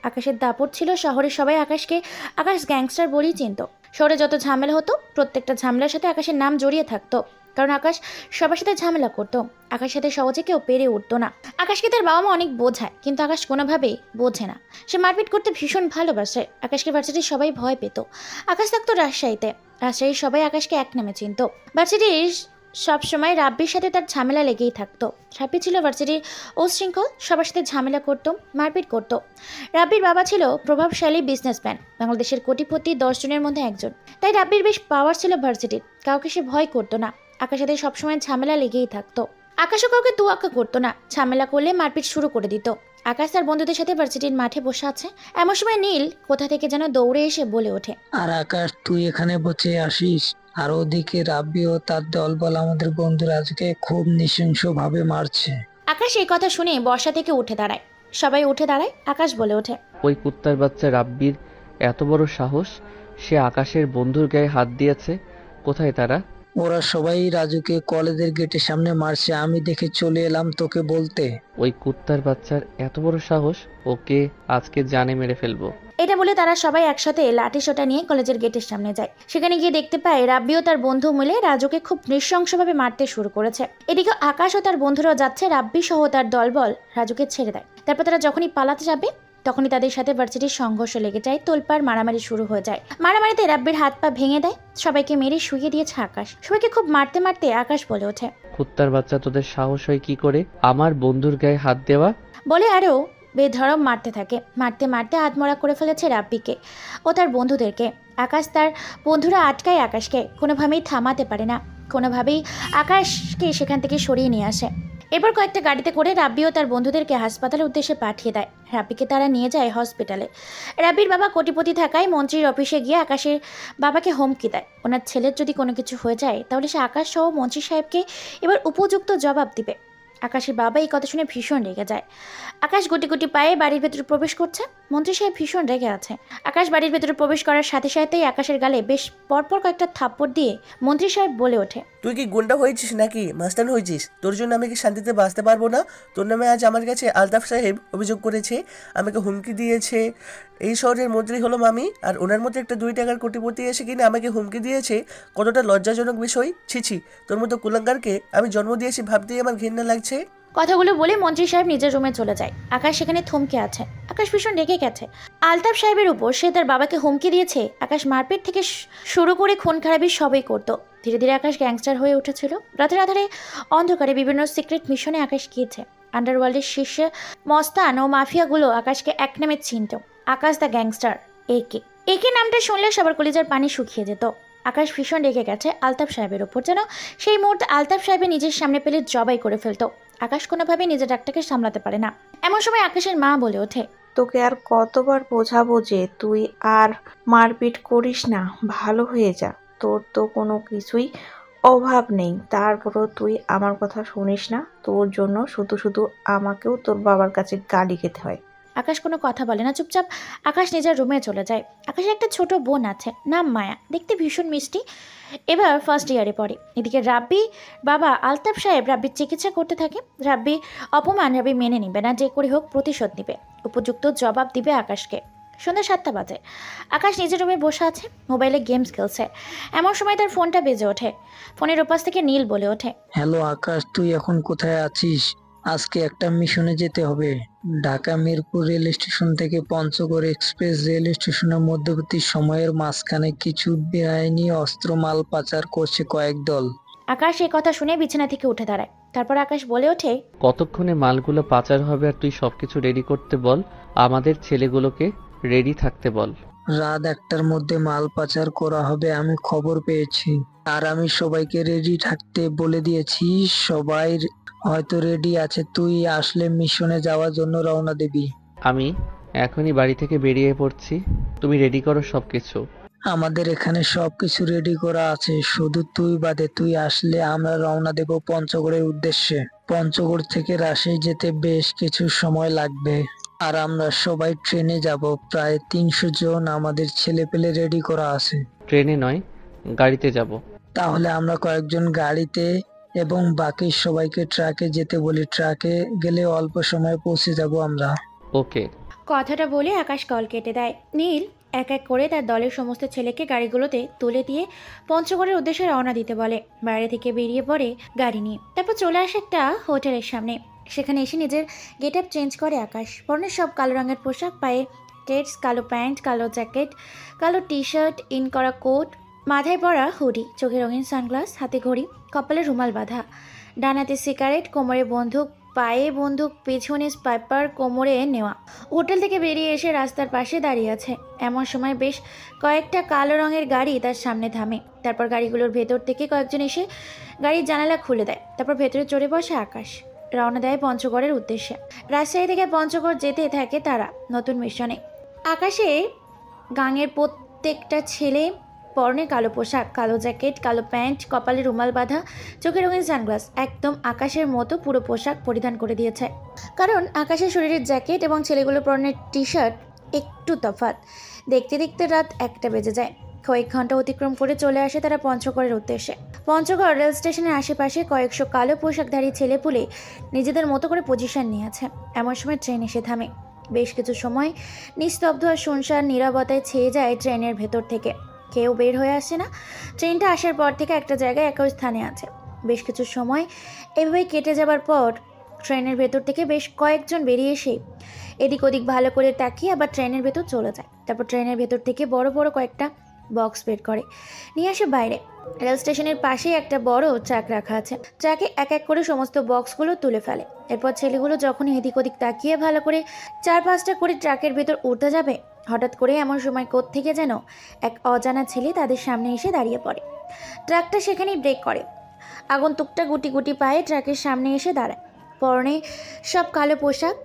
আকাশের দাপট ছিল। শহরের সবাই আকাশকে আকাশ গ্যাংস্টার বলেই চিনত। শহরে যত ঝামেলা হতো প্রত্যেকটা ঝামেলার সাথে আকাশের নাম জড়িয়ে থাকতো, কারণ আকাশ সবার সাথে ঝামেলা করতো। আকাশের সাথে সহজে কেউ পেরে উঠতো না। আকাশকে তার বাবা মা অনেক বোঝায়, কিন্তু আকাশ কোনোভাবেই বোঝে না। সে মারপিট করতে ভীষণ ভালোবাসে। আকাশকে ভার্সিটির সবাই ভয় পেত। আকাশ থাকতো রাজশাহীতে। রাজশাহীর সবাই আকাশকে এক নামে চিনত। ভার্সিটির সবসময় রাব্বির সাথে তার ঝামেলা লেগেই থাকতো। রাব্বি ছিল ভার্সিটির উচ্ছৃঙ্খল, সবার সাথে ঝামেলা করতো, মারপিট করতো। রাব্বির বাবা ছিল প্রভাবশালী বিজনেসম্যান, বাংলাদেশের কোটিপতি 10 জনের মধ্যে একজন। তাই রাব্বির বেশ পাওয়ার ছিল ভার্সিটির। কাউকে সে ভয় করতো না। আকাশের সাথে সবসময় ঝামেলা লেগেই থাকতো। আকাশও কাউকে তুয়াক্কা করতো না। ঝামেলা করলে মারপিট শুরু করে দিত। আকাশ তার বন্ধুদের সাথে ভার্সিটির মাঠে বসে আছে। এমন সময় নীল কোথা থেকে যেন দৌড়ে এসে বলে ওঠে, আর আকাশ, তুই এখানে বসে আসিস, আর ওদিকে রাব্বি ও তার দলবল আমাদের বন্ধু রাজুকে খুব নৃশংসভাবে মারছে। আকাশ এই কথা শুনে বর্ষা থেকে উঠে দাঁড়ায়। সবাই উঠে দাঁড়ায়। আকাশ বলে ওঠে, ওই কুত্তার বাচ্চা রাব্বির এত বড় সাহস, সে আকাশের বন্ধুর গায়ে হাত দিয়েছে। কোথায় তারা? ওরা সবাই রাজুকে কলেজের গেটের সামনে মারছে, আমি দেখে চলে এলাম তোকে বলতে। ওই কুত্তার বাচ্চার এত বড় সাহস, ওকে আজকে জানে মেরে ফেলবো। এটা বলে তারা সবাই একসাথে লাঠি সোটা নিয়ে কলেজের গেটের সামনে যায়। সেখানে গিয়ে দেখতে পায় রাব্বি ও তার বন্ধু মিলে রাজুকে খুব নৃশংসভাবে মারতে শুরু করেছে। এদিকে আকাশ ও তার বন্ধুরাও যাচ্ছে। রাব্বি সহ তার দলবল রাজুকে ছেড়ে দেয়। তারপর তারা যখনই পালাতে যাবে তখনই তাদের সাথে ভার্সিটির সংঘর্ষ লেগে যায়। তোলপাড় মারামারি শুরু হয়ে যায়। মারামারিতে রাব্বির হাত পা ভেঙে দেয়। সবাইকে মেরে শুইয়ে দিয়েছে আকাশ। সবাইকে খুব মারতে মারতে আকাশ বলে ওঠে, কুত্তার বাচ্চা, তোদের সাহস হয় কি করে আমার বন্ধুর গায়ে হাত দেওয়া? বলে আরও বেধড়ক মারতে থাকে। মারতে মারতে আধমরা করে ফেলেছে রাব্বিকে ও তার বন্ধুদেরকে। আকাশ তার বন্ধুরা আটকায় আকাশকে, কোনোভাবেই থামাতে পারে না। কোনোভাবেই আকাশকে সেখান থেকে সরিয়ে নিয়ে আসে। এবার কয়েকটা গাড়িতে করে রাব্বি ও তার বন্ধুদেরকে হাসপাতালের উদ্দেশ্যে পাঠিয়ে দেয়। রাব্বিকে তারা নিয়ে যায় হসপিটালে। রাব্বির বাবা কোটিপতি থাকায় মন্ত্রীর অফিসে গিয়ে আকাশের বাবাকে হুমকি দেয়, ওনার ছেলের যদি কোনো কিছু হয়ে যায় তাহলে সে আকাশ সহ মন্ত্রী সাহেবকে এবার উপযুক্ত জবাব দিবে। আকাশের বাবা এই কথা শুনে ভীষণ রেগে যায়। আকাশ গুটি গুটি পায়ে বাড়ির ভেতরে প্রবেশ করছে। মন্ত্রী সাহেব ভীষণ রেগে আছে। আকাশ বাড়ির ভেতরে প্রবেশ করার সাথে সাথেই আকাশের গালে বেশ পরপর কয়েকটা থাপ্পড় দিয়ে মন্ত্রী সাহেব বলে ওঠে, তুই কি গুন্ডা হয়েছিস নাকি মাস্তান হয়েছিস? তোর জন্য আমি কি শান্তিতে বাঁচতে পারবো না? তোর নামে আজ আমার কাছে আলতাফ সাহেব অভিযোগ করেছে, আমাকে হুমকি দিয়েছে। এই শহরের মন্ত্রী হলো আমি, আর ওনার মতো একটা 2 টাকার কোটিপতি এসে কিনা আমাকে হুমকি দিয়েছে। কতটা লজ্জাজনক বিষয়। ছিছি, তোর মতো কুলাঙ্গারকে আমি জন্ম দিয়েছি ভাবতেই আমার ঘৃণা লাগছে। কথাগুলো বলে মন্ত্রী সাহেব নিজের রুমে চলে যায়। আকাশ সেখানে থমকে আছে। আকাশ ভীষণ রেগে গেছে। আলতাফ সাহেবের উপর সে তার বাবাকে হুমকি দিয়েছে। আকাশ মারপিট থেকে শুরু করে খুন খারাপি সবই করতো। ধীরে ধীরে আকাশ গ্যাংস্টার হয়ে উঠেছিল। রাতের আধারে অন্ধকারে বিভিন্ন সিক্রেট মিশনে আকাশ গিয়েছে। আন্ডারওয়ার্ল্ডের শীর্ষে মস্তান ও মাফিয়াগুলো আকাশকে এক নামে চিনত, আকাশ দ্য গ্যাংস্টার। একে নামটা শুনলে সবার কলিজার পানি শুকিয়ে যেত। আকাশ ভীষণ রেগে গেছে আলতাফ সাহেবের ওপর, যেন সেই মুহূর্তে আলতাফ সাহেবের নিজের সামনে পেলে জবাই করে ফেলতো। আকাশ কোনোভাবেই নিজের ডাকটাকে সামলাতে পারে না। এমন সময় আকাশের মা বলে ওঠে, তোকে আর কতবার বোঝাবো যে তুই আর মারপিট করিস না, ভালো হয়ে যা। তোর তো কোনো কিছুই অভাব নেই, তারপরও তুই আমার কথা শুনিস না। তোর জন্য শুধু শুধু আমাকেও তোর বাবার কাছে গালি খেতে হয়। আকাশ কোনো কথা বলে না, চুপচাপ আকাশ নিজের রুমে চলে যায়। আকাশের একটা ছোট বোন আছে, নাম মায়া, দেখতে ভীষণ মিষ্টি। এবার ফার্স্ট ইয়ারে পড়ে। এদিকে রাব্বি বাবা আলতাফ সাহেব রাব্বির চিকিৎসা করতে থাকে। রাব্বি অপমান রাব্বি মেনে নিবে না, যে করে হোক প্রতিশোধ নিবে, উপযুক্ত জবাব দিবে আকাশকে। সন্ধ্যা 7টা বাজে। আকাশ নিজের রুমে বসে আছে, মোবাইলে গেমস খেলছে। এমন সময় তার ফোনটা বেজে ওঠে। ফোনের ওপাশ থেকে নীল বলে ওঠে, হ্যালো আকাশ, তুই এখন কোথায় আছিস? আজকে একটা মিশনে যেতে হবে। ঢাকা মিরপুর রেল স্টেশন থেকে পঞ্চগড় এক্সপ্রেস রেল স্টেশনের মধ্যবর্তী সময়ের মাঝখানে কিছু বেআইনি অস্ত্র মাল পাচার করছে কয়েক দল। আকাশ এই কথা শুনে বিছানা থেকে উঠে দাঁড়ায়। তারপর আকাশ বলে ওঠে, কতক্ষণে মালগুলো পাচার হবে? আর তুই সবকিছু রেডি করতে বল, আমাদের ছেলেগুলোকে রেডি থাকতে বল। রাত 1টার মধ্যে মাল পাচার করা হবে, আমি খবর পেয়েছি। আর আমি সবাইকে রেডি থাকতে বলে দিয়েছি। সবাই হয়তো রেডি আছে, তুই আসলে মিশনে যাওয়ার জন্য রওনা দিবি। আমি এখনই বাড়ি থেকে বেরিয়ে পড়ছি, তুমি রেডি করো সবকিছু। আমাদের এখানে সবকিছু রেডি করা আছে, শুধু তুই বাদে। তুই আসলে আমরা রওনা দেব পঞ্চগড়ের উদ্দেশ্যে। পঞ্চগড় থেকে রাজশাহী যেতে বেশ কিছু সময় লাগবে। আর আমরা সবাই ট্রেনে যাব, প্রায় 300 জন আমাদের ছেলেপেলে রেডি করা আছে। ট্রেনে নয়, গাড়িতে যাব। তাহলে আমরা কয়েকজন গাড়িতে এবং বাকি সবাইকে ট্রাকে যেতে বলি। ট্রাকে গেলে অল্প সময়ে পৌঁছে যাব আমরা। ওকে। কথাটা বলে আকাশ কল কেটে দেয়। নীল এক এক করে তার দলের সমস্ত ছেলেকে গাড়িগুলোতে তুলে দিয়ে পঞ্চগড়ের উদ্দেশ্যে রওনা দিতে বলে। বাইরে থেকে বেরিয়ে পড়ে গাড়ি নিয়ে। তারপর চলে আসে একটা হোটেলের সামনে। সেখানে এসে নিজের গেট আপ চেঞ্জ করে আকাশ। পরনে সব কালো রঙের পোশাক, পায়ে টেটস, কালো প্যান্ট, কালো জ্যাকেট, কালো টি শার্ট, ইন করা কোট, মাথায় পরা হুডি, চোখে রঙিন সানগ্লাস, হাতে ঘড়ি, কপালে রুমাল বাঁধা, ডানাতে সিগারেট, কোমরে বন্দুক, পায়ে বন্দুক, পেছনে স্পাইপার কোমরে নেওয়া। হোটেল থেকে বেরিয়ে এসে রাস্তার পাশে দাঁড়িয়ে আছে। এমন সময় বেশ কয়েকটা কালো রঙের গাড়ি তার সামনে থামে। তারপর গাড়িগুলোর ভেতর থেকে কয়েকজন এসে গাড়ির জানালা খুলে দেয়। তারপর ভেতরে চড়ে বসে আকাশ। রওনা দেয় পঞ্চগড়ের উদ্দেশ্যে। রাজশাহী থেকে পঞ্চগড় যেতে থাকে তারা নতুন মিশনে। আকাশে গাঙের প্রত্যেকটা ছেলে পরনে কালো পোশাক, কালো জ্যাকেট, কালো প্যান্ট, কপালে রুমাল বাঁধা, চোখে রঙিন সানগ্লাস, একদম আকাশের মতো পুরো পোশাক পরিধান করে দিয়েছে। কারণ আকাশের শরীরের জ্যাকেট এবং ছেলেগুলোর পরনের টি শার্ট একটু তফাৎ। দেখতে দেখতে রাত 1টা বেজে যায়। কয়েক ঘন্টা অতিক্রম করে চলে আসে তারা পঞ্চগড়ের উদ্দেশ্যে। পঞ্চগড় রেল স্টেশনের আশেপাশে কয়েকশো কালো পোশাকধারী ছেলেপুলে নিজেদের মতো করে পজিশন নিয়ে আছে। এমন সময় ট্রেন এসে থামে। বেশ কিছু সময় নিস্তব্ধ আর শুনশান নীরবতায় ছেয়ে যায় ট্রেনের ভেতর থেকে। কেউ বের হয়ে আসে না। ট্রেনটা আসার পর থেকে একটা জায়গায় একই স্থানে আছে। বেশ কিছু সময় এভাবেই কেটে যাবার পর ট্রেনের ভেতর থেকে বেশ কয়েকজন বেরিয়ে এসে এদিক ওদিক ভালো করে তাকিয়ে আবার ট্রেনের ভেতর চলে যায়। তারপর ট্রেনের ভেতর থেকে বড় বড় কয়েকটা বক্স বের করে নিয়ে আসে বাইরে। রেল স্টেশনের পাশেই একটা বড় ট্রাক রাখা আছে। ট্রাকে এক এক করে সমস্ত বক্সগুলো তুলে ফেলে। এরপর ছেলেগুলো যখন এদিক ওদিক তাকিয়ে ভালো করে 4-5টা করে ট্রাকের ভেতর উঠতে যাবে, হঠাৎ করে এমন সময় কোত্থেকে যেন এক অজানা ছেলে তাদের সামনে এসে দাঁড়িয়ে পড়ে। ট্রাকটা সেখানেই ব্রেক করে। আগন্তুকটা গুটি গুটি পায়ে ট্রাকের সামনে এসে দাঁড়ায়। পরনে সব কালো পোশাক,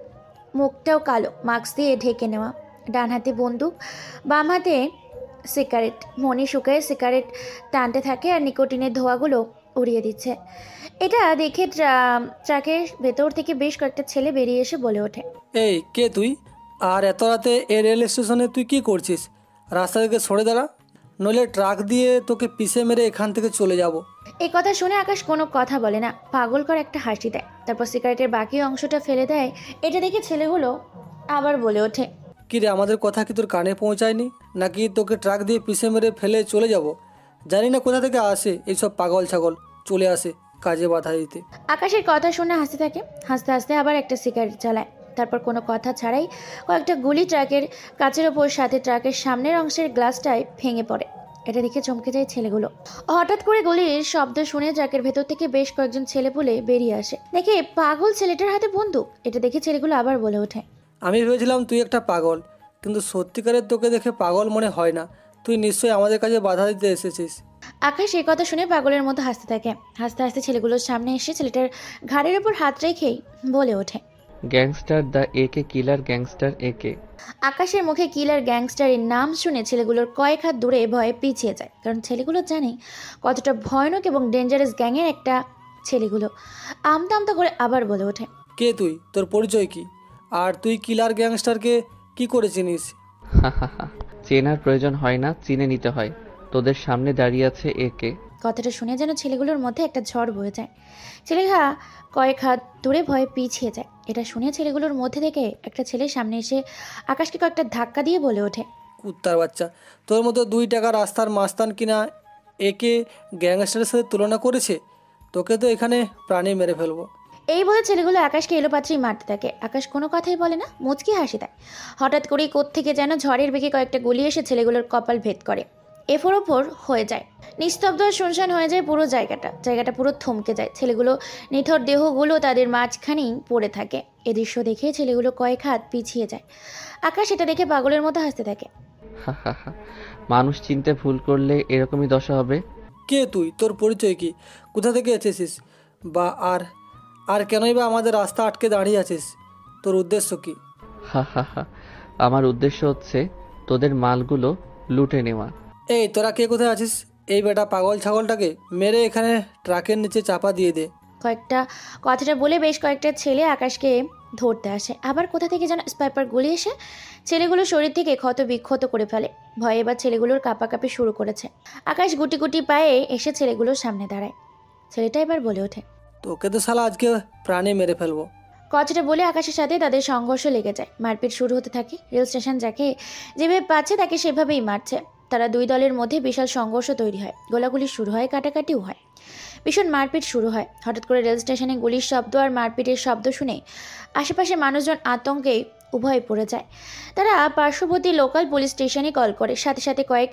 মুখটাও কালো, মাস্ক দিয়ে ঢেকে নেওয়া। ডান হাতে বন্দুক, বাম হাতে সিগারেট। মনি শুকায় সিগারেট টানতে থাকে আর নিকোটিনের ধোঁয়াগুলো উড়িয়ে দিচ্ছে। এটা দেখে ট্রাকের ভেতর থেকে বেশ কয়েকটা ছেলে বেরিয়ে এসে বলে ওঠে, এই কে তুই? আর এত রাতে এই রেল স্টেশনে তুই কি করছিস? রাস্তা থেকে সরে দাঁড়া, নইলে ট্রাক দিয়ে তোকে পিষে মেরে এখান থেকে চলে যাব। এই কথা শুনে আকাশ কোনো কথা বলে না, পাগল করে একটা হাসি দেয়। তারপর সিগারেটের বাকি অংশটা ফেলে দেয়। এটা দেখে ছেলেগুলো আবার বলে ওঠে, কি রে, আমাদের কথা কি তোর কানে পৌঁছায়নি? নাকি তোকে ট্রাক দিয়ে পিষে মেরে ফেলে চলে যাব? জানি না কোথা থেকে আসে এইসব পাগল ছাগল, চলে আসে কাজে বাধা দিতে। আকাশের কথা শুনে হাসতে থাকে। হাসতে হাসতে আবার একটা সিগারেট চালায়। তারপর কোনো কথা ছাড়াই কয়েকটা গুলি ট্রাকের কাচের ওপর, সাথে ট্রাকের সামনের অংশের গ্লাসটায় ভেঙে পড়ে। এটা দেখে চমকে যায় ছেলেগুলো। হঠাৎ করে গুলির শব্দ শুনে ট্রাকের ভেতর থেকে বেশ কয়েকজন ছেলেপুলে বেরিয়ে আসে। দেখে পাগল ছেলেটার হাতে বন্দুক। এটা দেখে ছেলেগুলো আবার বলে ওঠে, আমি ভেবেছিলাম তুই একটা পাগল, কিন্তু সত্যিকারের তোকে দেখে পাগল মনে হয় না। তুই নিশ্চয়ই আমাদের কাছে বাধা দিতে এসেছিস। আকাশ এই কথা শুনে পাগলের মতো হাসতে থাকে। হাসতে হাসতে ছেলেগুলোর সামনে এসে ছেলেটার ঘাড়ের উপর হাত রেখেই বলে ওঠে, গ্যাংস্টার দ্য একে কিলার, গ্যাংস্টার একে। আকাশের মুখে কিলার গ্যাংস্টারের নাম শুনে ছেলেগুলোর কয়েক হাত দূরে ভয়ে পিছিয়ে যায়। কারণ ছেলেগুলো জানে কতটা ভয়ানক এবং ডেঞ্জারাস গ্যাংয়ের একটা ছেলেগুলো। আমতা আমতা করে আবার বলে ওঠে, কে তুই? তোর পরিচয় কি? আর তুই কিলার গ্যাংস্টারকে কি করে চিনিস? চেনার প্রয়োজন হয় না, চিনে নিতে হয়। তোদের সামনে দাঁড়িয়ে আছে একে। কথাটা শুনে যেন ছেলেগুলোর মধ্যে একটা ঝড় বয়ে যায়। ছেলেরা কয়েক হাত দূরে ভয়ে পিছিয়ে যায়। এটা শুনে ছেলেগুলোর মধ্যে থেকে একটা ছেলের সামনে এসে আকাশকে কয়েকটা ধাক্কা দিয়ে বলে ওঠে, কুত্তার বাচ্চা, তোর মতো 2 টাকা রাস্তার মাস্তান কিনা একে গ্যাংস্টারের সাথে তুলনা করেছে? তোকে তো এখানে প্রাণে মেরে ফেলবো। এই বলে ছেলেগুলো আকাশকে এলোপাত্রেই মারতে থাকে। আকাশ কোনো কথাই বলে না, মুচকি হাসি দেয়। হঠাৎ করেই কোত্থেকে যেন ঝড়ের বেগে কয়েকটা গুলি এসে ছেলেগুলোর কপাল ভেদ করে। এফোর ওপর হয়ে যায়। নিস্তব্ধ আর শুনশান হয়ে যায় পুরো জায়গাটা পুরো থমকে যায়। ছেলেগুলো নিথর দেহগুলো তাদের মাঝখানেই পড়ে থাকে। এ দৃশ্য দেখে ছেলেগুলো কয়েক হাত পিছিয়ে যায়। আকাশ এটা দেখে পাগলের মতো হাসতে থাকে। মানুষ চিনতে ভুল করলে এরকমই দশা হবে। কে তুই? তোর পরিচয় কি? কোথা থেকে এসেছিস? বা আর কেনই বা আমাদের রাস্তা আটকে দাঁড়িয়ে আছিস? তোর উদ্দেশ্য কি? আমার উদ্দেশ্য হচ্ছে তোদের মালগুলো লুটে নেওয়া। এই তোরা কে কোথায় আছিস? এই বেটা পাগল ছাগলটাকে মেরে এখানে ট্রাকের নিচে চাপা দিয়ে দে। কথাটা বলে বেশ কয়েকটা ছেলে আকাশকে ধরতে আসে। আবার কোথা থেকে যেন স্পাইপার গুলি এসে ছেলেগুলোর শরীর থেকে ক্ষত বিক্ষত করে ফেলে। ভয়ে এবার ছেলেগুলোর কাঁপাকাঁপি শুরু করেছে। আকাশ গুটি গুটি পায়ে এসে ছেলেগুলোর সামনে দাঁড়ায়। ছেলেটা এবার বলে ওঠে, তোকে তো শালা আজকে প্রাণে মেরে ফেলবো। কথাটা বলে আকাশের সাথে তাদের সংঘর্ষ লেগে যায়। মারপিট শুরু হতে থাকে। রেল স্টেশন যাকে যেভাবে পাচ্ছে তাকে সেভাবেই মারছে। তারা দুই দলের মধ্যে বিশাল সংঘর্ষ তৈরি হয়। গোলাগুলি শুরু হয়, কাটাকাটিও হয়, ভীষণ মারপিট শুরু হয়। হঠাৎ করে রেল স্টেশনে গুলির শব্দ আর মারপিটের শব্দ শুনে আশেপাশে মানুষজন আতঙ্কে উভয়ে পড়ে যায়। তারা পার্শ্ববর্তী লোকাল পুলিশ স্টেশনে কল করে। সাথে সাথে কয়েক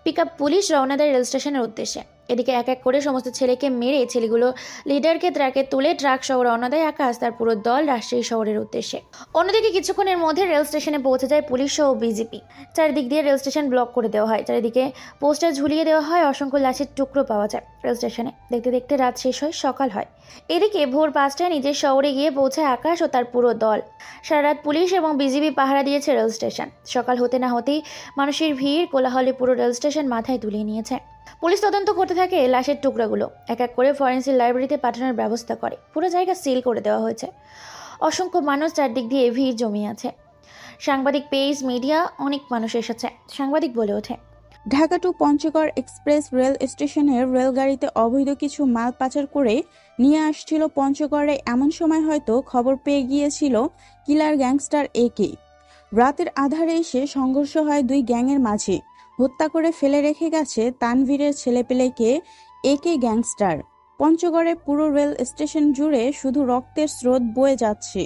পিকআপ পুলিশ রওনা দেয় রেল স্টেশনের উদ্দেশ্যে। এদিকে এক এক করে সমস্ত ছেলেকে মেরে ছেলেগুলো লিডারকে ট্রাকে তুলে ট্রাক সহ রওনা দেয় আকাশ তার পুরো দল রাজশাহী শহরের উদ্দেশ্যে। অন্যদিকে কিছুক্ষণের মধ্যে রেল স্টেশনে পৌঁছে যায় পুলিশ সহ বিজেপি। চারিদিক দিয়ে রেল স্টেশন ব্লক করে দেওয়া হয়, চারিদিকে পোস্টার ঝুলিয়ে দেওয়া হয়, অসংখ্য লাশের টুকরো পাওয়া যায় রেল স্টেশনে। দেখতে দেখতে রাত শেষ হয়, সকাল হয়। এদিকে ভোর 5টায় নিজের শহরে গিয়ে পৌঁছায় আকাশ ও তার পুরো দল। সারা রাত পুলিশ এবং বিজিবি পাহারা দিয়েছে রেল স্টেশন। সকাল হতে না হতেই মানুষের ভিড় কোলাহলে পুরো রেল স্টেশন মাথায় তুলিয়ে নিয়েছে। পুলিশ তদন্ত করতে থাকে লাশের টুকরাগুলো, এক এক করে ফরেন্সিক লাইব্রেরিতে পাঠানোর ব্যবস্থা করে। পুরো জায়গা সিল করে দেওয়া হয়েছে। অসংখ্য মানুষ চারদিক দিয়ে ভিড় জমিয়ে আছে। সাংবাদিক, পেজ, মিডিয়া, অনেক মানুষ এসেছে। সাংবাদিক বলে ওঠে, Dhaka to Panchagarh express rail স্টেশনের রেলগাড়িতে অবৈধ কিছু মাল পাচার করে নিয়ে আসছিল পঞ্চগড়ে। এমন সময় হয়তো খবর পেয়ে গিয়েছিল কিলার গ্যাংস্টার একে। রাতের আধারে এসে সংঘর্ষ হয় দুই গ্যাংয়ের মাঝে। হত্যা করে ফেলে রেখে গেছে তানভীরের ছেলেপেলেকে একে গ্যাংস্টার। পঞ্চগড়ে পুরো রেল স্টেশন জুড়ে শুধু রক্তের স্রোত বয়ে যাচ্ছে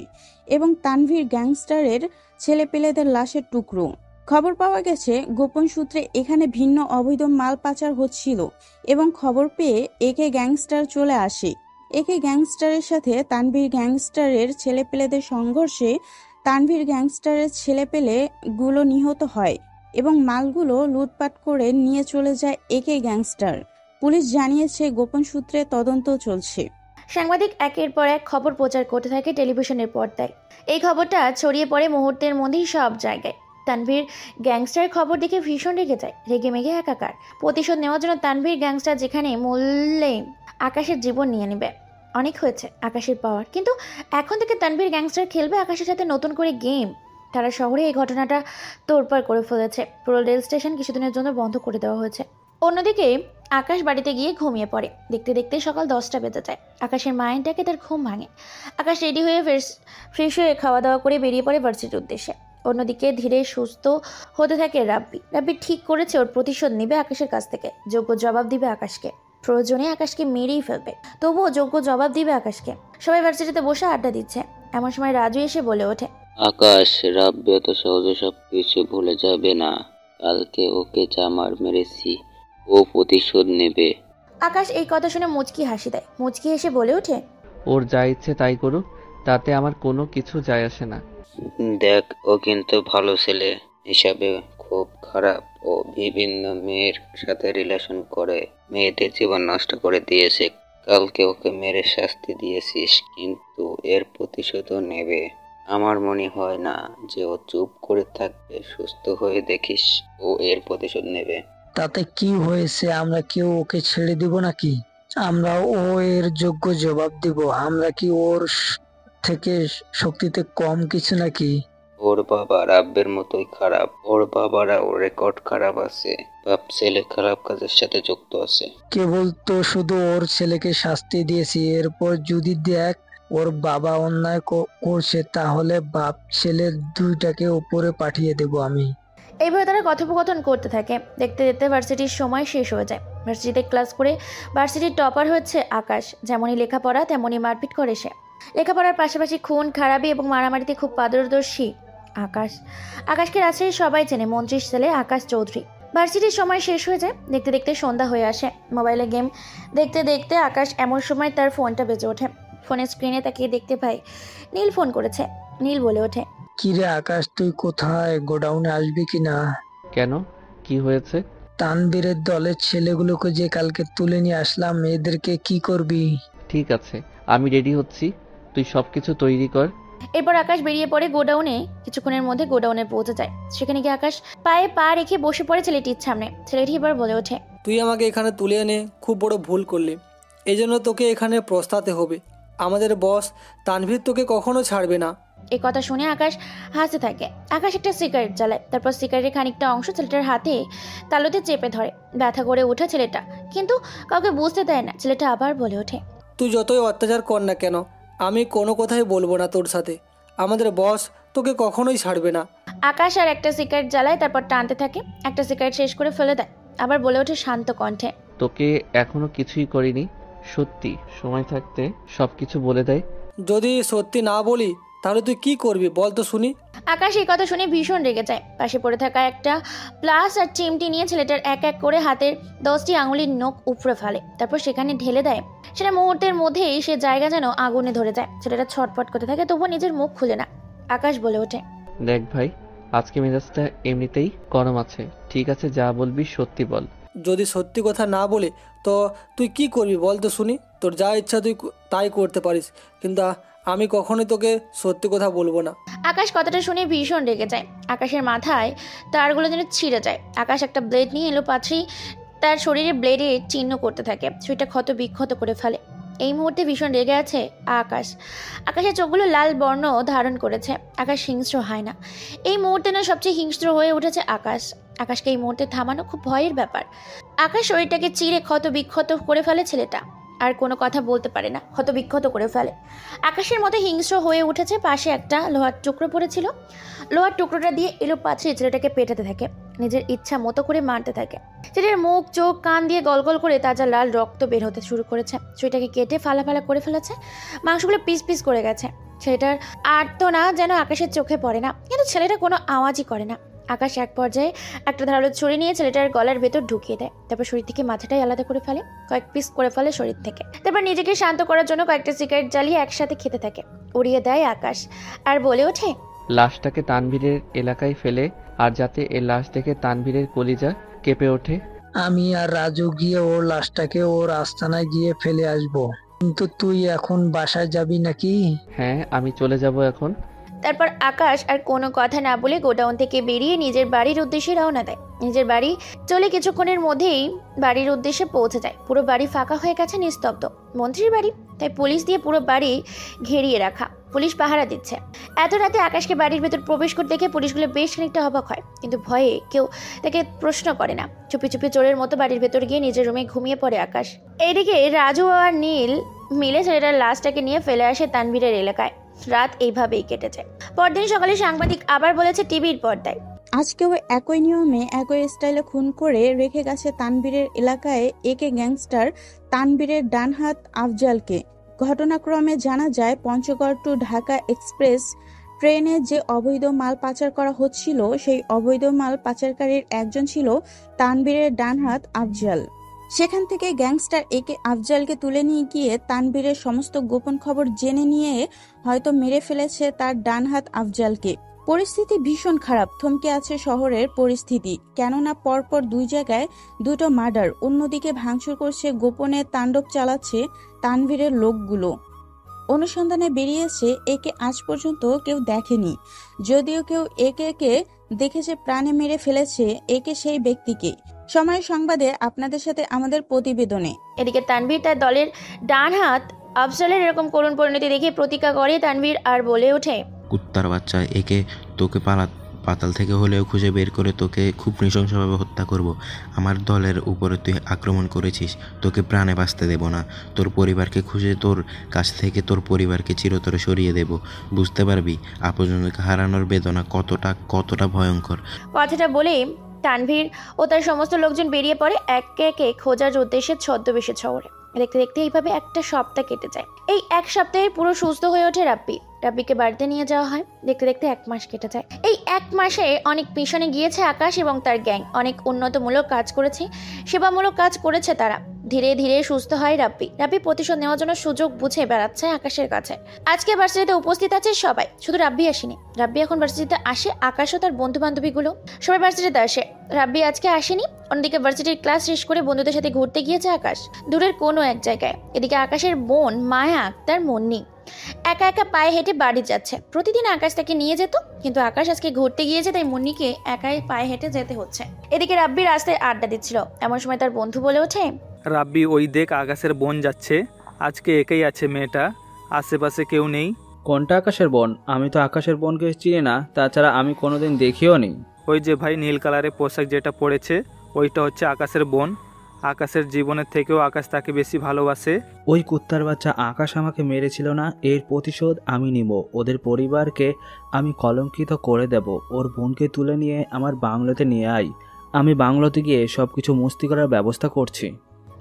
এবং তানভীর গ্যাংস্টারের ছেলেপেলেদের লাশের টুকরো। খবর পাওয়া গেছে গোপন সূত্রে এখানে ভিন্ন অবৈধ মাল পাচার হচ্ছিল এবং খবর পেয়ে একে গ্যাংস্টার চলে আসে। একে গ্যাংস্টারের সাথে তানভীর গ্যাংস্টারের ছেলেপেলেদের সংঘর্ষে তানভীর গ্যাংস্টারের ছেলেপেলে গুলো নিহত হয় এবং মালগুলো লুটপাট করে নিয়ে চলে যায় একে গ্যাংস্টার। পুলিশ জানিয়েছে গোপন সূত্রে তদন্ত চলছে। সাংবাদিক একের পর এক খবর প্রচার করতে থাকে টেলিভিশনের পর্দায়। এই খবরটা ছড়িয়ে পড়ে মুহূর্তের মধ্যেই সব জায়গায়। তানভীর গ্যাংস্টার খবর দেখে ভীষণ রেগে যায়, রেগে মেগে একাকার। প্রতিশোধ নেওয়ার জন্য তানভীর গ্যাংস্টার যেখানে মূল্যে আকাশের জীবন নিয়ে নেবে। অনেক হয়েছে আকাশের পাওয়ার, কিন্তু এখন থেকে তানভীর গ্যাংস্টার খেলবে আকাশের সাথে নতুন করে গেম। তারা শহরে এই ঘটনাটা তোড়পাড় করে ফেলেছে। পুরো রেল স্টেশন কিছুদিনের জন্য বন্ধ করে দেওয়া হয়েছে। অন্যদিকে আকাশ বাড়িতে গিয়ে ঘুমিয়ে পড়ে। দেখতে দেখতে সকাল 10টা বেজে যায়। আকাশের মায়ের ডাকে তার ঘুম ভাঙে। আকাশ রেডি হয়ে ফ্রেশ হয়ে খাওয়া দাওয়া করে বেরিয়ে পড়ে ভার্সিটির উদ্দেশ্যে। অন্যদিকে ধীরে সুস্থ হতে থাকে রাব্বি। রাব্বি ঠিক করেছে ওর প্রতিশোধ নেবে আকাশের কাছ থেকে, যোগ্য জবাব দিবে আকাশকে। প্রয়োজনে আকাশকে মেরেই ফেলবে, তবুও যোগ্য জবাব দিবে আকাশকে। সবাই ভার্সিটিতে বসে আড্ডা দিচ্ছে। এমন সময় রাজু এসে বলে ওঠে, আকাশ, রাব্বি এত সহজে সব কিছু ভুলে যাবে না। কালকে ওকে চামার মেরেছি, ও প্রতিশোধ নেবে। আকাশ এই কথা শুনে মুচকি হাসি দেয়। মুচকি হেসে বলে ওঠে, ওর যা ইচ্ছে তাই করুক, তাতে আমার কোনো কিছু যায় আসে না। দেখ, ও কিন্তু ভালো ছেলে হিসাবে খুব খারাপ। ও বিভিন্ন মেয়ের সাথে রিলেশন করে মেয়েদের জীবন নষ্ট করে দিয়েছে। কালকে ওকে মেরে শাস্তি দিয়েছিস, কিন্তু এর প্রতিশোধও নেবে। আমার মনে হয় না যে ও চুপ করে থাকবে। সুস্থ হয়ে দেখিস, ও এর প্রতিশোধ নেবে। তাতে কি হয়েছে? আমরা কেউ ওকে ছেড়ে দিব নাকি? আমরা ও এর যোগ্য জবাব দিব। আমরা কি ওর থেকে শক্তিতে কম কিছু নাকি? ওর বাবা রাব্বের মতোই খারাপ। ওর বাবারা ওর রেকর্ড খারাপ আছে। বাপ ছেলে খারাপ কাজের সাথে যুক্ত আছে। কেবল তো শুধু ওর ছেলেকে শাস্তি দিয়েছি, এরপর যদি দেখ ওর বাবা অন্যায় করছে, তাহলে বাপ ছেলে দুইটাকে উপরে পাঠিয়ে দেব আমি। এইভাবে তারা কথোপকথন করতে থাকে। দেখতে দেখতে ভার্সিটির সময় শেষ হয়ে যায়। ভার্সিটিতে ক্লাস করে ভার্সিটির টপার হচ্ছে আকাশ। যেমনই লেখাপড়া তেমনই মারপিট করে সে। লেখাপড়ার পাশাপাশি খুন খারাপি এবং মারামারিতে খুব পারদর্শী আকাশ। আকাশকে রাজশাহীর সবাই চেনে, মন্ত্রীর ছেলে আকাশ চৌধুরী। ভার্সিটির সময় শেষ হয়ে যায়। দেখতে দেখতে সন্ধ্যা হয়ে আসে। মোবাইলে গেম দেখতে দেখতে আকাশ এমন সময় তার ফোনটা বেজে ওঠে। ফোনের স্ক্রিনে তাকিয়ে দেখতে পাই নীল ফোন করেছে। নীল বলে ওঠে, কিরে আকাশ, তুই কোথায়? গোডাউনে আসবি কিনা? কেন, কি হয়েছে? তানবীরের দলের ছেলেগুলোকে যে কালকে তুলে নিয়ে আসলাম, এদেরকে কি করবি? ঠিক আছে, আমি রেডি হচ্ছি, তুই সবকিছু তৈরি কর। এরপর আকাশ বেরিয়ে পড়ে গোডাউনে। কিছুক্ষণের মধ্যে গোডাউনে পৌঁছে যায়। সেখানে গিয়ে আকাশ পায়ে পা রেখে বসে পড়ে ছেলেটির সামনে। ছেলেটি এবার বলে ওঠে, তুই আমাকে এখানে তুলে এনে খুব বড় ভুল করলি। এই জন্য তোকে এখানে পস্তাতে হবে। আমাদের বস তানভীর তোকে কখনো ছাড়বে না। এই কথা শুনে আকাশ হাসতে থাকে। আকাশ একটা সিগারেট জ্বালায়। তারপর সিগারেটের খানিকটা অংশ ছেলেটার হাতে তালুতে চেপে ধরে। ব্যথা করে ওঠে ছেলেটা, কিন্তু কাউকে বুঝতে দেয় না। ছেলেটা আবার বলে ওঠে, তুই যতই অত্যাচার কর না কেন, আমি কোনো কথাই বলবো না তোর সাথে। আমাদের বস তোকে কখনোই ছাড়বে না। আকাশ আর একটা সিগারেট জ্বালায়, তারপর টানতে থাকে। একটা সিগারেট শেষ করে ফেলে দেয়। আবার বলে ওঠে শান্ত কণ্ঠে, তোকে এখনো কিছুই করিনি, সত্যি। সময় থাকতে সবকিছু বলে দেয়। যদি সত্যি না বলি তাহলে তুই কি করবি বল তো শুনি। আকাশ এই কথা শুনে ভীষণ রেগে যায়। পাশে পড়ে থাকা একটা প্লাস আর চিমটি নিয়ে ছেলেটার এক এক করে হাতের 10টি আঙুলের নখ উপড়ে ফেলে, তারপর সেখানে ঢেলে দেয়। সেটা মুহূর্তের মধ্যেই সে জায়গা যেন আগুনে ধরে যায়। ছেলেটা ছটফট করতে থাকে, তবুও নিজের মুখ খুলে না। আকাশ বলে ওঠে, দেখ ভাই, আজকে মেজাজটা এমনিতেই গরম আছে। ঠিক আছে, যা বলবি সত্যি বল। যদি সত্যি কথা না বলে তো তুই কি করবি বল তো শুনি। তোর যা ইচ্ছা তুই তাই করতে পারিস, কিন্তু আমি কখনোই তোকে সত্যি কথা বলবো না। আকাশ কথাটা শুনে ভীষণ রেগে যায়। আকাশের মাথায় তারগুলো যেন ছিঁড়ে যায়। আকাশ একটা ব্লেড নিয়ে এলো পাত্রী তার শরীরে ব্লেডে চিহ্ন করতে থাকে, সেটা ক্ষত বিক্ষত করে ফেলে। এই মুহূর্তে ভীষণ রেগে আছে আকাশ। আকাশের চোখগুলো লাল বর্ণ ধারণ করেছে। আকাশ হিংস্র হয় না, এই মুহূর্তে না সবচেয়ে হিংস্র হয়ে উঠেছে আকাশ। আকাশকে এই মুহূর্তে থামানো খুব ভয়ের ব্যাপার। আকাশ শরীরটাকে চিরে ক্ষত বিক্ষত করে ফেলে ছেলেটা, আর কোনো কথা বলতে পারে না, ক্ষত বিক্ষত করে ফেলে। আকাশের মতো হিংস্র হয়ে উঠেছে। পাশে একটা লোহার টুকরো পড়েছিল, লোহার টুকরোটা দিয়ে এলো পাত্রী ছেলেটাকে পেটাতে থাকে, নিজের ইচ্ছা মতো করে মারতে থাকে। ছেলের মুখ চোখ কান দিয়ে গলগল করে তাজা লাল রক্ত বের হতে শুরু করেছে। সেটাকে কেটে ফালা ফালা করে ফেলেছে, মাংসগুলো পিস পিস করে গেছে। ছেলেটার আর্তনা যেন আকাশের চোখে পড়ে না, কিন্তু ছেলেটা কোনো আওয়াজই করে না। আকাশ এক পর্যায়ে একটা ধারালো ছুরি নিয়ে ছেলেটার গলার ভেতর ঢুকিয়ে দেয়, তারপর শরীর থেকে মাথাটাই আলাদা করে ফেলে, কয়েক পিস করে ফেলে শরীর থেকে। তারপর নিজেকে শান্ত করার জন্য কয়েকটা সিগারেট জ্বালিয়ে একসাথে খেতে থাকে। উড়িয়ে দেয় আকাশ আর বলে ওঠে, লাশটাকে তানভীরের এলাকায় ফেলে, আর যাতে এই লাশ দেখে তানভীরের কলিজা কেঁপে ওঠে। আমি আর রাজু গিয়ে ওর লাশটাকে ওর আস্তানায় গিয়ে ফেলে আসবো, কিন্তু তুই এখন বাসায় যাবি নাকি? হ্যাঁ, আমি চলে যাব এখন। তারপর আকাশ আর কোনো কথা না বলে গোডাউন থেকে বেরিয়ে নিজের বাড়ির উদ্দেশ্যে রওনা দেয়। নিজের বাড়ি চলে কিছুক্ষণের মধ্যেই বাড়ির উদ্দেশ্যে পৌঁছে যায়। পুরো বাড়ি ফাঁকা হয়ে গেছে, নিস্তব্ধ। মন্ত্রীর বাড়ি, তাই পুলিশ দিয়ে পুরো বাড়ি ঘেরিয়ে রাখা, পুলিশ পাহারা দিচ্ছে। এত রাতে আকাশকে বাড়ির ভেতর প্রবেশ করতে দেখে পুলিশগুলো বেশ খানিকটা অবাক হয়, কিন্তু ভয়ে কেউ তাকে প্রশ্ন করে না। চুপি চুপি চোরের মতো বাড়ির ভেতর গিয়ে নিজের রুমে ঘুমিয়ে পড়ে আকাশ। এইদিকে রাজু আর নীল মিলে ছেলেটার লাশটাকে নিয়ে ফেলে আসে তানভীরের এলাকায়। রাত এইভাবেই কেটেছে। পরদিন সকালে সাংবাদিক আবার বলেছে টিভির পর্দায়, আজকেও একই নিয়মে একই স্টাইলে খুন করে রেখে গেছে তানভীরের এলাকায় একে গ্যাংস্টার তানভীরের ডান হাত আফজালকে। ঘটনাক্রমে জানা যায় পঞ্চগড় টু ঢাকা এক্সপ্রেস ট্রেনে যে অবৈধ মাল পাচার করা হচ্ছিল, সেই অবৈধ মাল পাচারকারীর একজন ছিল তানভীরের ডান হাত আফজাল। সেখান থেকে গ্যাংস্টার একে আফজালকে তুলে নিয়ে গিয়ে তানভীরের সমস্ত গোপন খবর জেনে নিয়ে হয়তো মেরে ফেলেছে তার ডান হাত আফজালকে। পরিস্থিতি ভীষণ খারাপ, থমকে আছে শহরের পরিস্থিতি, কেননা পরপর দুই জায়গায় দুটো মার্ডার, অন্যদিকে ভাঙচুর করছে, গোপনে তাণ্ডব চালাচ্ছে তানভীরের লোকগুলো। অনুসন্ধানে বেরিয়েছে একে আজ পর্যন্ত কেউ দেখেনি, যদিও কেউ একে দেখেছে প্রাণে মেরে ফেলেছে একে সেই ব্যক্তিকে। সময় সংবাদে আপনাদের সাথে আমাদের প্রতিবেদনে। এদিকে তানভীর তার দলের ডান হাত আফজালের এরকম করুণ পরিণতি দেখে প্রতিজ্ঞা করে তানভীর আর বলে ওঠে, কুত্তার বাচ্চা, একে তোকে পাতাল থেকে হলেও খুঁজে বের করে তোকে খুব নৃশংসভাবে হত্যা করব। আমার দলের উপরে তুই আক্রমণ করেছিস, তোকে প্রাণে বাঁচতে দেব না। তোর পরিবারকে খুঁজে তোর কাছ থেকে তোর পরিবারকে চিরতরে সরিয়ে দেব। বুঝতে পারবি আপনজনকে হারানোর বেদনা কতটা ভয়ঙ্কর। কথাটা বলে তানভীর ও তার সমস্ত লোকজন বেরিয়ে পড়ে একে একে খোঁজার উদ্দেশ্যে ছদ্মবেশে শহরে। দেখতে দেখতে এইভাবে একটা সপ্তাহ কেটে যায়। এই এক সপ্তাহে পুরো সুস্থ হয়ে ওঠে রাব্বি। রাব্বিকে বাড়িতে নিয়ে যাওয়া হয়। দেখতে দেখতে 1 মাস কেটে যায়। এই 1 মাসে অনেক মিশনে গিয়েছে আকাশ এবং তার গ্যাং, অনেক উন্নতমূলক কাজ করেছে, সেবামূলক কাজ করেছে তারা। ধীরে ধীরে সুস্থ হয় রাব্বি। রাব্বি প্রতিশোধ নেওয়ার জন্য সুযোগ বুঝে বেড়াচ্ছে আকাশের কাছে। আজকে ভার্সিটিতে উপস্থিত আছে সবাই, শুধু রাব্বি আসেনি। রাব্বি এখন ভার্সিটিতে আসে, আকাশ ও তার বন্ধু বান্ধবীগুলো সবাই ভার্সিটিতে আসে। রাব্বি আজকে আসেনি। অন্যদিকে ভার্সিটির ক্লাস শেষ করে বন্ধুদের সাথে ঘুরতে গিয়েছে আকাশ, দূরের কোনো এক জায়গায়। এদিকে আকাশের বোন মায়া আক্তার মুন্নি একা একা পায়ে হেঁটে বাড়ি যাচ্ছে। প্রতিদিন আকাশ তাকে নিয়ে যেত, কিন্তু আকাশ আজকে ঘুরতে গিয়েছে, তাই মুন্নিকে একাই পায়ে হেঁটে যেতে হচ্ছে। এদিকে রাব্বি রাস্তায় আড্ডা দিচ্ছিল, এমন সময় তার বন্ধু বলে ওঠে, রাব্বি ওই দেখ আকাশের বোন যাচ্ছে, আজকে একাই আছে মেয়েটা, আশেপাশে কেউ নেই। কোনটা আকাশের বোন? আমি তো আকাশের বোনকে চিনি না, তাছাড়া আমি কোনোদিন দেখিও নি। ওই যে ভাই নীল কালারের পোশাক যেটা পরেছে, ওইটা হচ্ছে আকাশের বোন। আকাশের জীবনের থেকেও আকাশ তাকে বেশি ভালোবাসে। ওই কুত্তার বাচ্চা আকাশ আমাকে মেরেছিল না, এর প্রতিশোধ আমি নিব। ওদের পরিবারকে আমি কলঙ্কিত করে দেব। ওর বোনকে তুলে নিয়ে আমার বাংলোতে নিয়ে আই। আমি বাংলোতে গিয়ে সব কিছু মস্তি করার ব্যবস্থা করছি।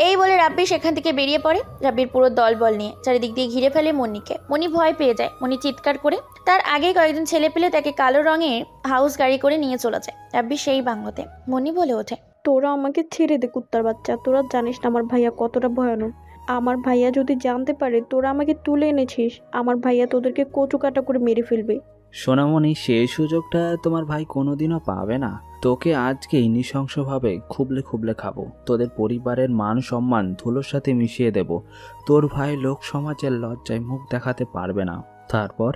এই বলে রাব্বি সেখান থেকে বেরিয়ে পড়ে। রাব্বির পুরো দলবল নিয়ে চারিদিক দিয়ে ঘিরে ফেলে মনিকে। মনি ভয় পেয়ে যায়। মনি চিৎকার করে তার আগে কয়েকজন ছেলে পেলে তাকে কালো রঙের হাউস গাড়ি করে নিয়ে চলে যায় রাব্বি সেই বাংলোতে। মনি বলে ওঠে, তোরা আমাকে ছেড়ে দে কুত্তার বাচ্চা, তোরা জানিস না আমার ভাইয়া কতটা ভয়ানক। আমার ভাইয়া যদি জানতে পারে তোরা আমাকে তুলে এনেছিস, আমার ভাইয়া তোদেরকে কচু কাটা করে মেরে ফেলবে। সোনামণি, সেই সুযোগটা তোমার ভাই কোনোদিনও পাবে না। তোকে আজকেই নৃশংসভাবে খুবলে খুবলে খাবো। তোদের পরিবারের মান সম্মান ধুলোর সাথে মিশিয়ে দেব। তোর ভাই লোক সমাজের লজ্জায় মুখ দেখাতে পারবে না। তারপর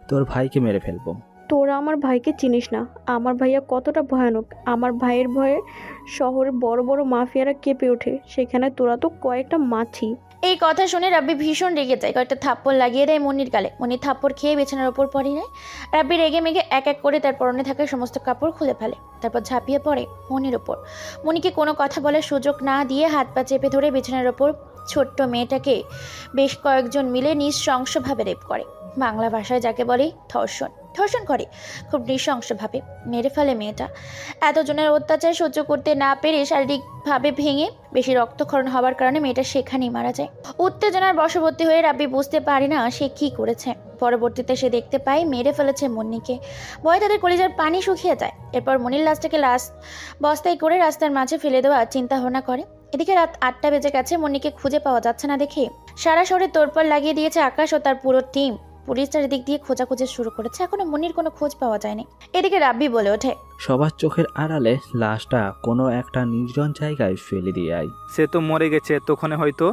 তোর ভাইকে মেরে ফেলবো। তোরা আমার ভাইকে চিনিস না, আমার ভাইয়া কতটা ভয়ানক। আমার ভাইয়ের ভয়ে শহরের বড় বড় মাফিয়ারা কেঁপে ওঠে, সেখানে তোরা তো কয়েকটা মাছি। এই কথা শুনে রাব্বি ভীষণ রেগে যায়। কয়েকটা থাপ্পড় লাগিয়ে দেয় মনির গালে। মনি থাপ্পড় খেয়ে বিছানার ওপর পড়ে নেয়। রাব্বি রেগে মেগে এক এক করে তার পরনে থাকা সমস্ত কাপড় খুলে ফেলে। তারপর ঝাঁপিয়ে পড়ে মনির ওপর। মনিকে কোনো কথা বলার সুযোগ না দিয়ে হাত পা চেপে ধরে বিছানার ওপর ছোট্ট মেয়েটাকে বেশ কয়েকজন মিলে নৃশংসভাবে রেপ করে। বাংলা ভাষায় যাকে বলে ধর্ষণ করে খুব নৃশংসভাবে মেরে ফেলে মেয়েটা। এতজনের অত্যাচার সহ্য করতে না পেরে শারীরিকভাবে ভেঙে বেশি রক্তক্ষরণ হওয়ার কারণে মেয়েটা সেখানেই মারা যায়। উত্তেজনার বশবর্তী হয়ে রাব্বি বুঝতে পারে না সে কি করেছে। পরবর্তীতে সে দেখতে পায় মেরে ফেলেছে মুন্নিকে। ভয়ে তাদের কলিজার পানি শুকিয়ে যায়। এরপর মনির লাশটাকে বস্তায় করে রাস্তার মাঝে ফেলে দেওয়ার চিন্তা ভাবনা করে। এদিকে রাত 8টা বেজে গেছে। মুন্নিকে খুঁজে পাওয়া যাচ্ছে না দেখে সারা শহরে তোড়পাড় লাগিয়ে দিয়েছে আকাশ ও তার পুরো টিম। পুলিশ চারিদিক দিয়ে খোঁজাখুঁজি শুরু করেছে, এখনো মুন্নির কোনো খোঁজ পাওয়া যায়নি। এদিকে রাব্বি বলে ওঠে, সবার চোখের আড়ালে লাশটা কোনো একটা নির্জন জায়গায় ফেলে দিয়ে আয়। সে তো মরে গেছে এতক্ষণে। হয়তো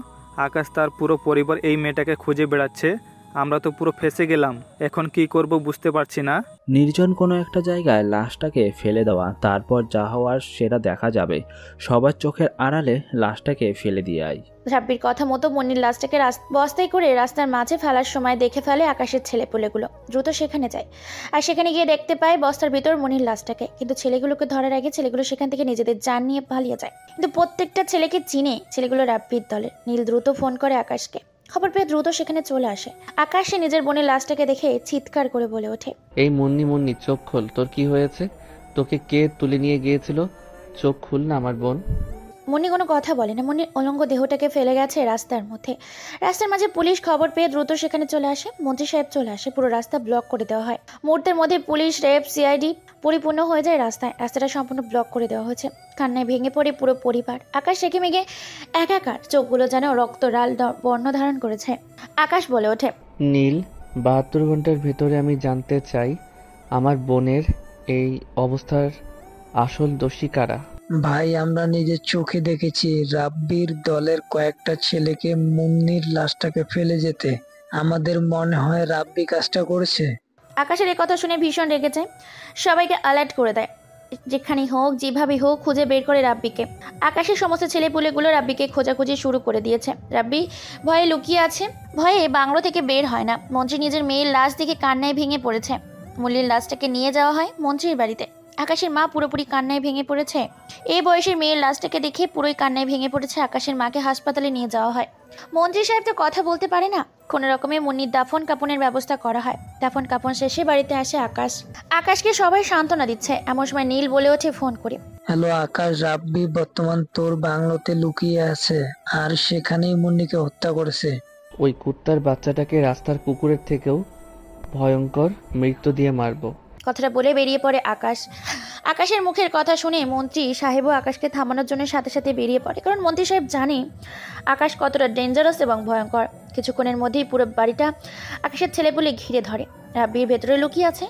আকাশ তার পুরো পরিবার এই মেয়েটাকে খুঁজে বেড়াচ্ছে। আমরা তো পুরো ফেঁসে গেলাম। এখন কি করব বুঝতে পারছি না। নির্জন কোনো একটা জায়গায় লাশটাকে ফেলে দেওয়া, তারপর যা হওয়ার সেটা দেখা যাবে। সবার চোখের আড়ালে লাশটাকে ফেলে দিয়ে আয়। রাব্বির কথা মতো মুন্নির লাশটাকে বস্তায় করে রাস্তার মাঝে ফেলার সময় দেখে ফেলে আকাশের ছেলেপুলেগুলো। দ্রুত সেখানে যায় আর সেখানে গিয়ে দেখতে পায় বস্তার ভিতর মুন্নির লাশটাকে। কিন্তু ছেলেগুলোকে ধরার আগে ছেলেগুলো সেখান থেকে নিজেদের জান নিয়ে পালিয়ে যায়। কিন্তু প্রত্যেকটা ছেলেকে চিনে। ছেলেগুলো রাব্বির দলের। নীল দ্রুত ফোন করে আকাশকে। খবর পেয়ে দ্রুত সেখানে চলে আসে। আকাশে নিজের বোনের লাশটাকে দেখে চিৎকার করে বলে ওঠে, এই মুন্নি চোখ খোল, তোর কি হয়েছে? তোকে কে তুলে নিয়ে গিয়েছিল? চোখ খুল না আমার বোন। মুন্নি কোনো কথা বলে না। মুন্নির অলঙ্গ দেহটাকে ফেলে গেছে রাস্তার মধ্যে। রাস্তার মাঝে পুলিশ খবর পেয়ে দ্রুত সেখানে চলে আসে। মন্ত্রী সাহেব চলে আসে। পুরো রাস্তা ব্লক করে দেওয়া হয়। মুহূর্তের মধ্যে পুলিশ, র্যাব, সিআইডি পরিপূর্ণ হয়ে যায় রাস্তাটা সম্পূর্ণ ব্লক করে দেওয়া হয়েছে। কান্নায় ভেঙে পড়ে পুরো পরিবার। আকাশ সেঁকে মেঘে একাকার, চোখগুলো যেন রক্ত লাল বর্ণ ধারণ করেছে। আকাশ বলে ওঠে, নীল, 72 ঘন্টার ভেতরে আমি জানতে চাই আমার বোনের এই অবস্থার আসল দোষী কারা। ভাই, আমরা নিজের চোখে দেখেছি রাব্বির দলের কয়েকটা ছেলেকে মুন্নির লাশটাকে ফেলে যেতে। আমাদের মনে হয় রাব্বি কাজটা করেছে। আকাশের এই কথা শুনে ভীষণ রেগে যায়। সবাইকে অ্যালার্ট করে দেয়, যেখানেই হোক যেভাবে হোক খুঁজে বের করে রাব্বিকে। আকাশের সমস্ত ছেলেপুলেগুলো রাব্বিকে খোঁজাখুঁজি শুরু করে দিয়েছে। রাব্বি ভয়ে লুকিয়ে আছে। ভয়ে বাংলো থেকে বের হয় না। মন্ত্রী নিজের মেয়ের লাশ দেখে কান্নায় ভেঙে পড়েছে। মুন্নির লাশটাকে নিয়ে যাওয়া হয় মন্ত্রীর বাড়িতে। আকাশের মা পুরোপুরি কান্নায় ভেঙে পড়েছে। এই বয়সের মেয়ের লাশটাকে দেখে পুরোই কান্নায় ভেঙে পড়েছে। আকাশের মাকে হাসপাতালে নিয়ে যাওয়া হয়। মন্ত্রী সাহেব তো কথা বলতে পারে না। কোনো রকমে মুন্নির দাফন কাপনের ব্যবস্থা করা হয়। দাফন কাপন শেষে বাড়িতে আসে আকাশ। আকাশকে সবাই সান্ত্বনা দিচ্ছে। এমন সময় নীল বলে ওঠে ফোন করে, হ্যালো আকাশ, রাব্বি বর্তমান তোর বাংলোতে লুকিয়ে আছে আর সেখানেই মুন্নিকে হত্যা করেছে। ওই কুত্তার বাচ্চাটাকে রাস্তার কুকুরের থেকেও ভয়ঙ্কর মৃত্যু দিয়ে মারবো। কথাটা বলে বেরিয়ে পড়ে আকাশ। আকাশের মুখের কথা শুনে মন্ত্রী সাহেবও আকাশকে থামানোর জন্য সাথে সাথে বেরিয়ে পড়ে, কারণ মন্ত্রী সাহেব জানে আকাশ কতটা ডেঞ্জারাস এবং ভয়ঙ্কর। কিছুক্ষণের মধ্যেই পুরো বাড়িটা আকাশের ছেলেপুলে ঘিরে ধরে। রাব্বির ভেতরে লুকিয়ে আছে।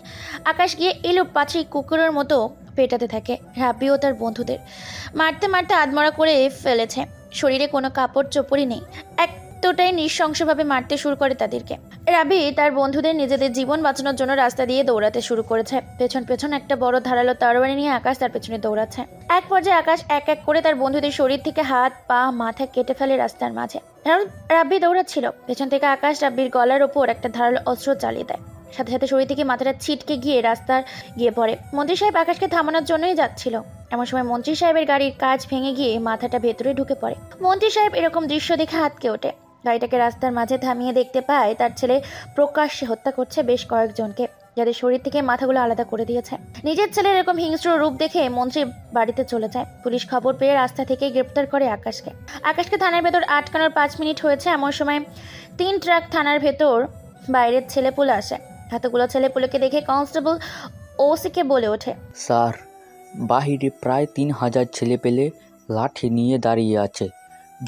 আকাশ গিয়ে এলো পাছি কুকুরের মতো পেটাতে থাকে। রাব্বি ও তার বন্ধুদের মারতে মারতে আধমরা করে ফেলেছে। শরীরে কোনো কাপড় চোপড়ই নেই। এতটাই নৃশংসভাবে মারতে শুরু করে তাদেরকে। রাব্বি তার বন্ধুদের নিজেদের জীবন বাঁচানোর জন্য রাস্তা দিয়ে দৌড়াতে শুরু করেছে। পেছন পেছন একটা বড় ধারালো তরবারি নিয়ে আকাশ তার পেছনে দৌড়াচ্ছে। এক পর্যায়ে আকাশ এক এক করে তার বন্ধুদের শরীর থেকে হাত, পা, মাথা কেটে ফেলে রাস্তার মাঝে। রাব্বি দৌড়াচ্ছিল। পেছন থেকে আকাশ রাব্বির গলার ওপর একটা ধারালো অস্ত্র চালিয়ে দেয়। সাথে সাথে শরীর থেকে মাথাটা ছিটকে গিয়ে রাস্তার গিয়ে পড়ে। মন্ত্রী সাহেব আকাশকে থামানোর জন্যই যাচ্ছিল। এমন সময় মন্ত্রী সাহেবের গাড়ির কাঁচ ভেঙে গিয়ে মাথাটা ভেতরে ঢুকে পড়ে। মন্ত্রী সাহেব এরকম দৃশ্য দেখে হাতকে ওঠে। গাড়িটাকে রাস্তার মাঝে থামিয়ে দেখতে পায় তার ছেলে প্রকাশ্যে হত্যা করছে বেশ কয়েকজনকে। যাদের শরীর থেকে মাথাগুলো আলাদা করে দিয়েছে। নিজের ছেলের এরকম হিংস্র রূপ দেখে মন্ত্রী বাড়িতে চলে যায়। পুলিশ খবর পেয়ে রাস্তা থেকে গ্রেপ্তার করে আকাশকে থানার ভেতর আটকানোর 5 মিনিট হয়েছে। এমন সময় 3 ট্রাক থানার ভেতর বাইরের ছেলেপুলে আসে। এতগুলো ছেলেপুলেকে দেখে কনস্টেবল ওসিকে বলে ওঠে, স্যার, বাহিরে প্রায় 3000 ছেলেপেলে লাঠি নিয়ে দাঁড়িয়ে আছে।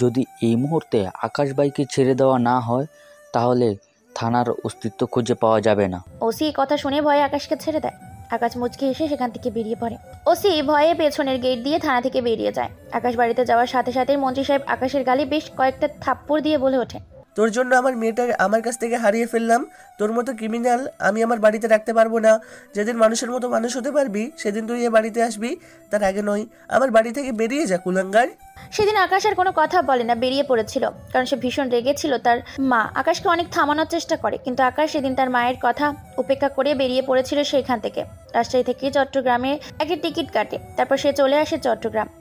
যদি এই মুহূর্তে আকাশবাইকে ছেড়ে দেওয়া না হয় তাহলে থানার অস্তিত্ব খুঁজে পাওয়া যাবে না। ওসি কথা শুনে ভয়ে আকাশকে ছেড়ে দেয়। আকাশ মুচকি এসে সেখান থেকে বেরিয়ে পড়ে। ওসি ভয়ে পেছনের গেট দিয়ে থানা থেকে বেরিয়ে যায়। আকাশ বাড়িতে যাওয়ার সাথে সাথে মন্ত্রী সাহেব আকাশের গালে বেশ কয়েকটা থাপ্পড় দিয়ে বলে ওঠে, তোর জন্য আমার মেয়েটা আমার কাছ থেকে হারিয়ে ফেললাম। তোর মতো ক্রিমিনাল আমি আমার বাড়িতে রাখতে পারবো না। যেদিন মানুষের মতো মানুষ হতে পারবি সেদিন তুই এ বাড়িতে আসবি, তার আগে নয়। আমার বাড়ি থেকে বেরিয়ে যা কুলাঙ্গার। সেদিন আকাশ আর কোনো কথা বলে না, বেরিয়ে পড়েছিল, কারণ সে ভীষণ রেগেছিল। তার মা আকাশকে অনেক থামানোর চেষ্টা করে, কিন্তু আকাশ সেদিন তার মায়ের কথা উপেক্ষা করে বেরিয়ে পড়েছিল সেইখান থেকে। রাজশাহী থেকে চট্টগ্রামে একটা টিকিট কাটে। তারপর সে চলে আসে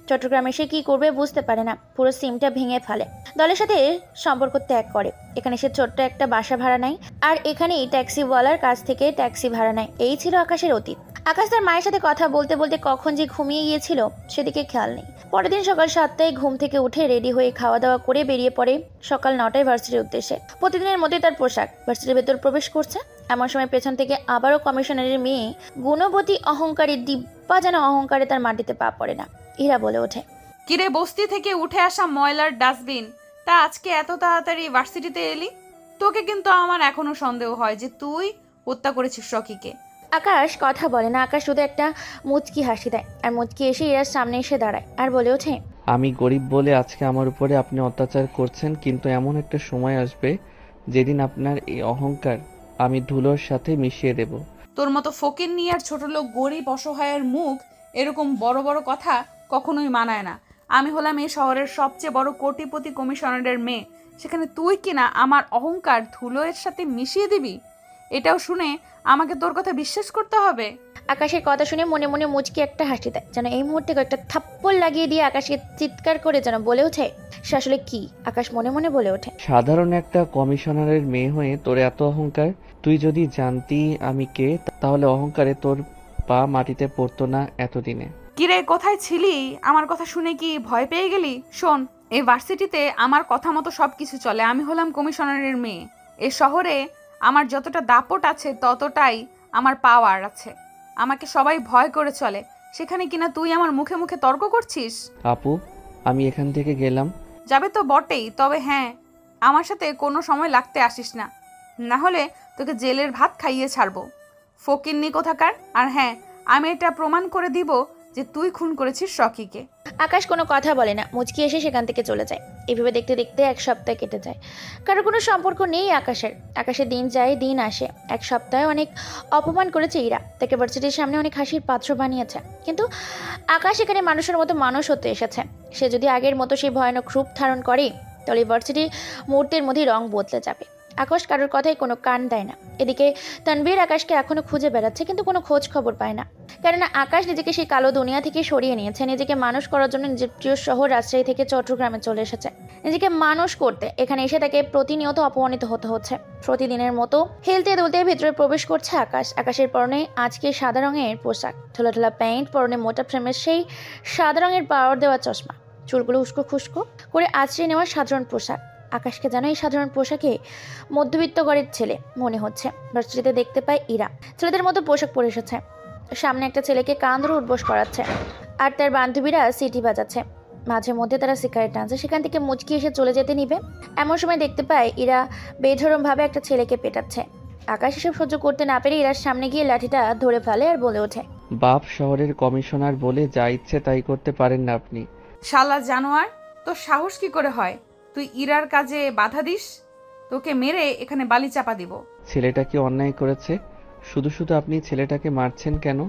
চট্টগ্রামে সে কি করবে বুঝতে পারে না, পুরো সিমটা ভেঙে ফেলে, দলের সাথে সম্পর্ক ত্যাগ করে। এখানে সে ছোট্ট একটা বাসা ভাড়া নেয়, আর এখানেই ট্যাক্সিওয়ালার কাছ থেকে ট্যাক্সি ভাড়া নেয়। এই ছিল আকাশের অতীত। আকাশ তার মায়ের সাথে কথা বলতে বলতে কখন যে ঘুমিয়ে গিয়েছিল সেদিকে খেয়াল নেই। পরের দিন সকাল 7টায় ঘুম থেকে উঠে রেডি হয়ে খাওয়া দাওয়া করে বেরিয়ে পড়ে সকাল 9টায় ভার্সিটির উদ্দেশ্যে। প্রতিদিনের মধ্যে তার পোশাক। ভার্সিটির ভেতর প্রবেশ করছে, এমন সময় পেছন থেকে আবারও কমিশনারের মেয়ে গুণবতী অহংকারী দিব্যা যেন অহংকারে তার মাটিতে পা পড়ে না। ইরা বলে ওঠে, কিরে বস্তি থেকে উঠে আসা ময়লার ডাস্টবিন, তা আজকে এত তাড়াতাড়ি ভার্সিটিতে এলি? তোকে কিন্তু আমার এখনো সন্দেহ হয় যে তুই হত্যা করেছিস রকিকে। আকাশ কথা বলে না। আকাশ শুধু একটা মুচকি হাসি দেয়, আর মুচকি এসে ইরার সামনে এসে দাঁড়ায় আর বলে ওঠে, আমি গরিব বলে আজকে আমার উপরে আপনি অত্যাচার করছেন, কিন্তু এমন একটা সময় আসবে যেদিন আপনার এই অহংকার আমি ধুলোর সাথে মিশিয়ে দেব। তোর মতো ফকিন্নি আর ছোট লোক গরিব অসহায়ের মুখ এরকম বড় বড় কথা কখনোই মানায় না। আমি হলাম এই শহরের সবচেয়ে বড় কোটিপতি কমিশনারের মেয়ে, সেখানে তুই কিনা আমার অহংকার ধুলোর সাথে মিশিয়ে দিবি? এটাও শুনে আমাকে তোর কথা বিশ্বাস করতে হবে? আকাশের কথা শুনে মনে মনে মুচকি একটা হাসি দেয়, যেন এই মুহূর্তে কয়েকটা থাপ্পড় লাগিয়ে দিয়ে আকাশকে চিৎকার করে যেন বলে ওঠে সে আসলে কি। আকাশ মনে মনে বলে ওঠে, সাধারণ একটা কমিশনারের মেয়ে হয়ে তোর এত অহংকার। তুই যদি জানতি আমি কে, তাহলে অহংকারে তোর পা মাটিতে পড়তো না এতদিনে। কিরে কোথায় ছিলি? আমার কথা শুনে কি ভয় পেয়ে গেলি? শোন, এই ভার্সিটিতে আমার কথা মতো সবকিছু চলে। আমি হলাম কমিশনারের মেয়ে। এই শহরে আমার যতটা দাপট আছে ততটাই আমার পাওয়ার আছে। আমাকে সবাই ভয় করে চলে, সেখানে কিনা তুই আমার মুখে মুখে তর্ক করছিস। আপু, আমি এখান থেকে গেলাম। যাবে তো বটেই, তবে হ্যাঁ, আমার সাথে কোনো সময় লাগতে আসিস না, না হলে তোকে জেলের ভাত খাইয়ে ছাড়বো, ফকিন্নি কোথাকার। আর হ্যাঁ, আমি এটা প্রমাণ করে দিব যে তুই খুন করেছিস রকিকে। আকাশ কোনো কথা বলে না, মুচকি এসে সেখান থেকে চলে যায়। এইভাবে দেখতে দেখতে 1 সপ্তাহ কেটে যায়। কারো কোনো সম্পর্ক নেই আকাশের দিন যায় দিন আসে। 1 সপ্তাহে অনেক অপমান করেছে ইরা, তাকে ভার্সিটির সামনে অনেক হাসির পাত্র বানিয়েছে। কিন্তু আকাশ এখানে মানুষের মতো মানুষ হতে এসেছে। সে যদি আগের মতো সেই ভয়ানক রূপ ধারণ করে তাহলে ভার্সিটির মুহূর্তের মধ্যেই রং বদলে যাবে। আকাশ কারোর কথায় কোনো কান দেয় না। এদিকে তানভীর আকাশকে এখনো খুঁজে বেড়াচ্ছে, কিন্তু কোনো খোঁজ খবর পায় না। কেননা আকাশ নিজেকে সেই কালো দুনিয়া থেকে সরিয়ে নিয়েছে। নিজেকে মানুষ করার জন্য নিজের প্রিয় শহর রাজশাহী থেকে চট্টগ্রামে চলে এসেছে নিজেকে মানুষ করতে। এখানে এসে তাকে প্রতিনিয়ত অপমানিত হতে হচ্ছে। প্রতিদিনের মতো হেলতে দুলতে ভেতরে প্রবেশ করছে আকাশের পরনে আজকে সাদা রঙের পোশাক, ঢোলা প্যান্ট, পরনে মোটা ফ্রেমের সেই সাদা রঙের পাওয়ার দেওয়া চশমা, চুলগুলো উস্কো খুস্কো করে আঁচড়ে নেওয়া সাধারণ পোশাক। আকাশকে যেন এই সাধারণ পোশাকে মধ্যবিত্ত ঘরের ছেলে মনে হচ্ছে। ভার্সিটিতে দেখতে পায় ইরা ছেলেদের মতো পোশাক পরে এসেছে। সামনে একটা ছেলেকে কান ধরে উঠবোস করাচ্ছে, আর তার বান্ধবীরা সিটি বাজাচ্ছে। মাঝে মধ্যে তারা সিগারেট টানছে। সেখান থেকে মুচকি এসে চলে যেতে নিবে, এমন সময় দেখতে পায় ইরা বেধরমভাবে একটা ছেলেকে পেটাচ্ছে। আকাশ এসব সহ্য করতে না পেরে ইরার সামনে গিয়ে লাঠিটা ধরে ফেলে আর বলে ওঠে, বাপ শহরের কমিশনার বলে যা ইচ্ছে তাই করতে পারেন না আপনি। শালা জানোয়ার, তোর সাহস কি করে হয় তুই ইরার কাজে বাধা দিস? তোকে মেরে এখানে বালি চাপা দিব। ছেলেটা কি অন্যায় করেছে? শুধু শুধু আপনি ছেলেটাকে মারছেন কেন?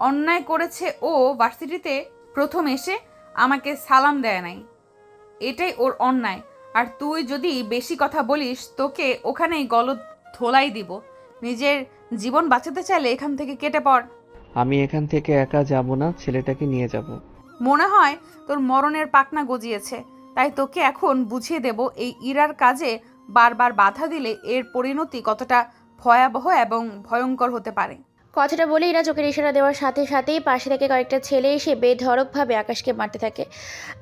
অন্যায় করেছে ও ভার্সিটিতে প্রথম এসে আমাকে সালাম দেয় নাই, এটাই ওর অন্যায়। আর তুই যদি বেশি কথা বলিস তোকে ওখানেই গলদ ধোলাই দিব। নিজের জীবন বাঁচাতে চাইলে এখান থেকে কেটে পড়। আমি এখান থেকে একা যাব না, ছেলেটাকে নিয়ে যাব। মনে হয় তোর মরণের পাকনা গজিয়েছে, তাই তোকে এখন বুঝিয়ে দেব এই ইরার কাজে বারবার বাধা দিলে এর পরিণতি কতটা ভয়াবহ এবং ভয়ঙ্কর হতে পারে। কথাটা বলে ইরা চোখের ইশারা দেওয়ার সাথে সাথেই পাশে থেকে কয়েকটা ছেলে এসে বেধড়কভাবে আকাশকে মারতে থাকে।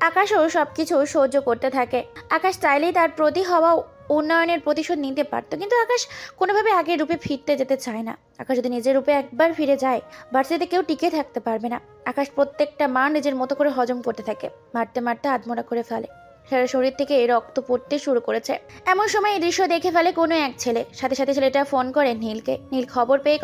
আকাশও সবকিছু সহ্য করতে থাকে। আকাশ চাইলেই তার প্রতি হওয়া উন্নয়নের প্রতিশোধ নিতে পারত, কিন্তু আকাশ কোনোভাবে আগের রূপে ফিরতে যেতে চায় না। আকাশ যদি নিজের রূপে একবার ফিরে যায়, ভার্সিটিতে কেউ টিকে থাকতে পারবে না। আকাশ প্রত্যেকটা মার নিজের মতো করে হজম করতে থাকে, মারতে মারতে আত্মরা করে ফেলে। সারা শরীর থেকে রক্ত পড়তে শুরু করেছে। এমন সময় এই দৃশ্য দেখে ফেলে কোনো এক ছেলে। সাথে সাথে ছেলেটা ফোন করে নীলকে। নীল খবর পেয়ে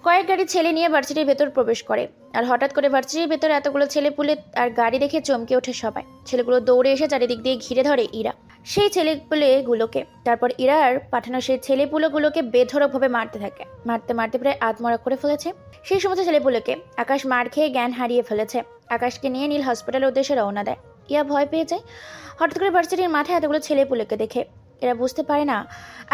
কয়েক গাড়ি ছেলে নিয়ে ভার্সিটির ভেতর প্রবেশ করে। আর হঠাৎ করে ভার্সিটির ভেতর এতগুলো ছেলে পুলে আর গাড়ি দেখে চমকে ওঠে সবাই। ছেলেগুলো দৌড়ে এসে চারিদিক দিয়ে ঘিরে ধরে ইরা সেই ছেলেপুলেগুলোকে। তারপর ইরার পাঠানো সেই ছেলেপুলেগুলোকে বেধড়কভাবে মারতে থাকে। মারতে মারতে প্রায় আত্মরা করে ফেলেছে সেই সমস্ত ছেলেপুলেকে। আকাশ মার খেয়ে জ্ঞান হারিয়ে ফেলেছে। আকাশকে নিয়ে নীল হসপিটালের উদ্দেশ্যে রওনা দেয়। ইয়া ভয় পেয়ে যায় হঠাৎ করে ভার্সিটির মাঠে এতগুলো ছেলেপুলেকে দেখে। এরা বুঝতে পারে না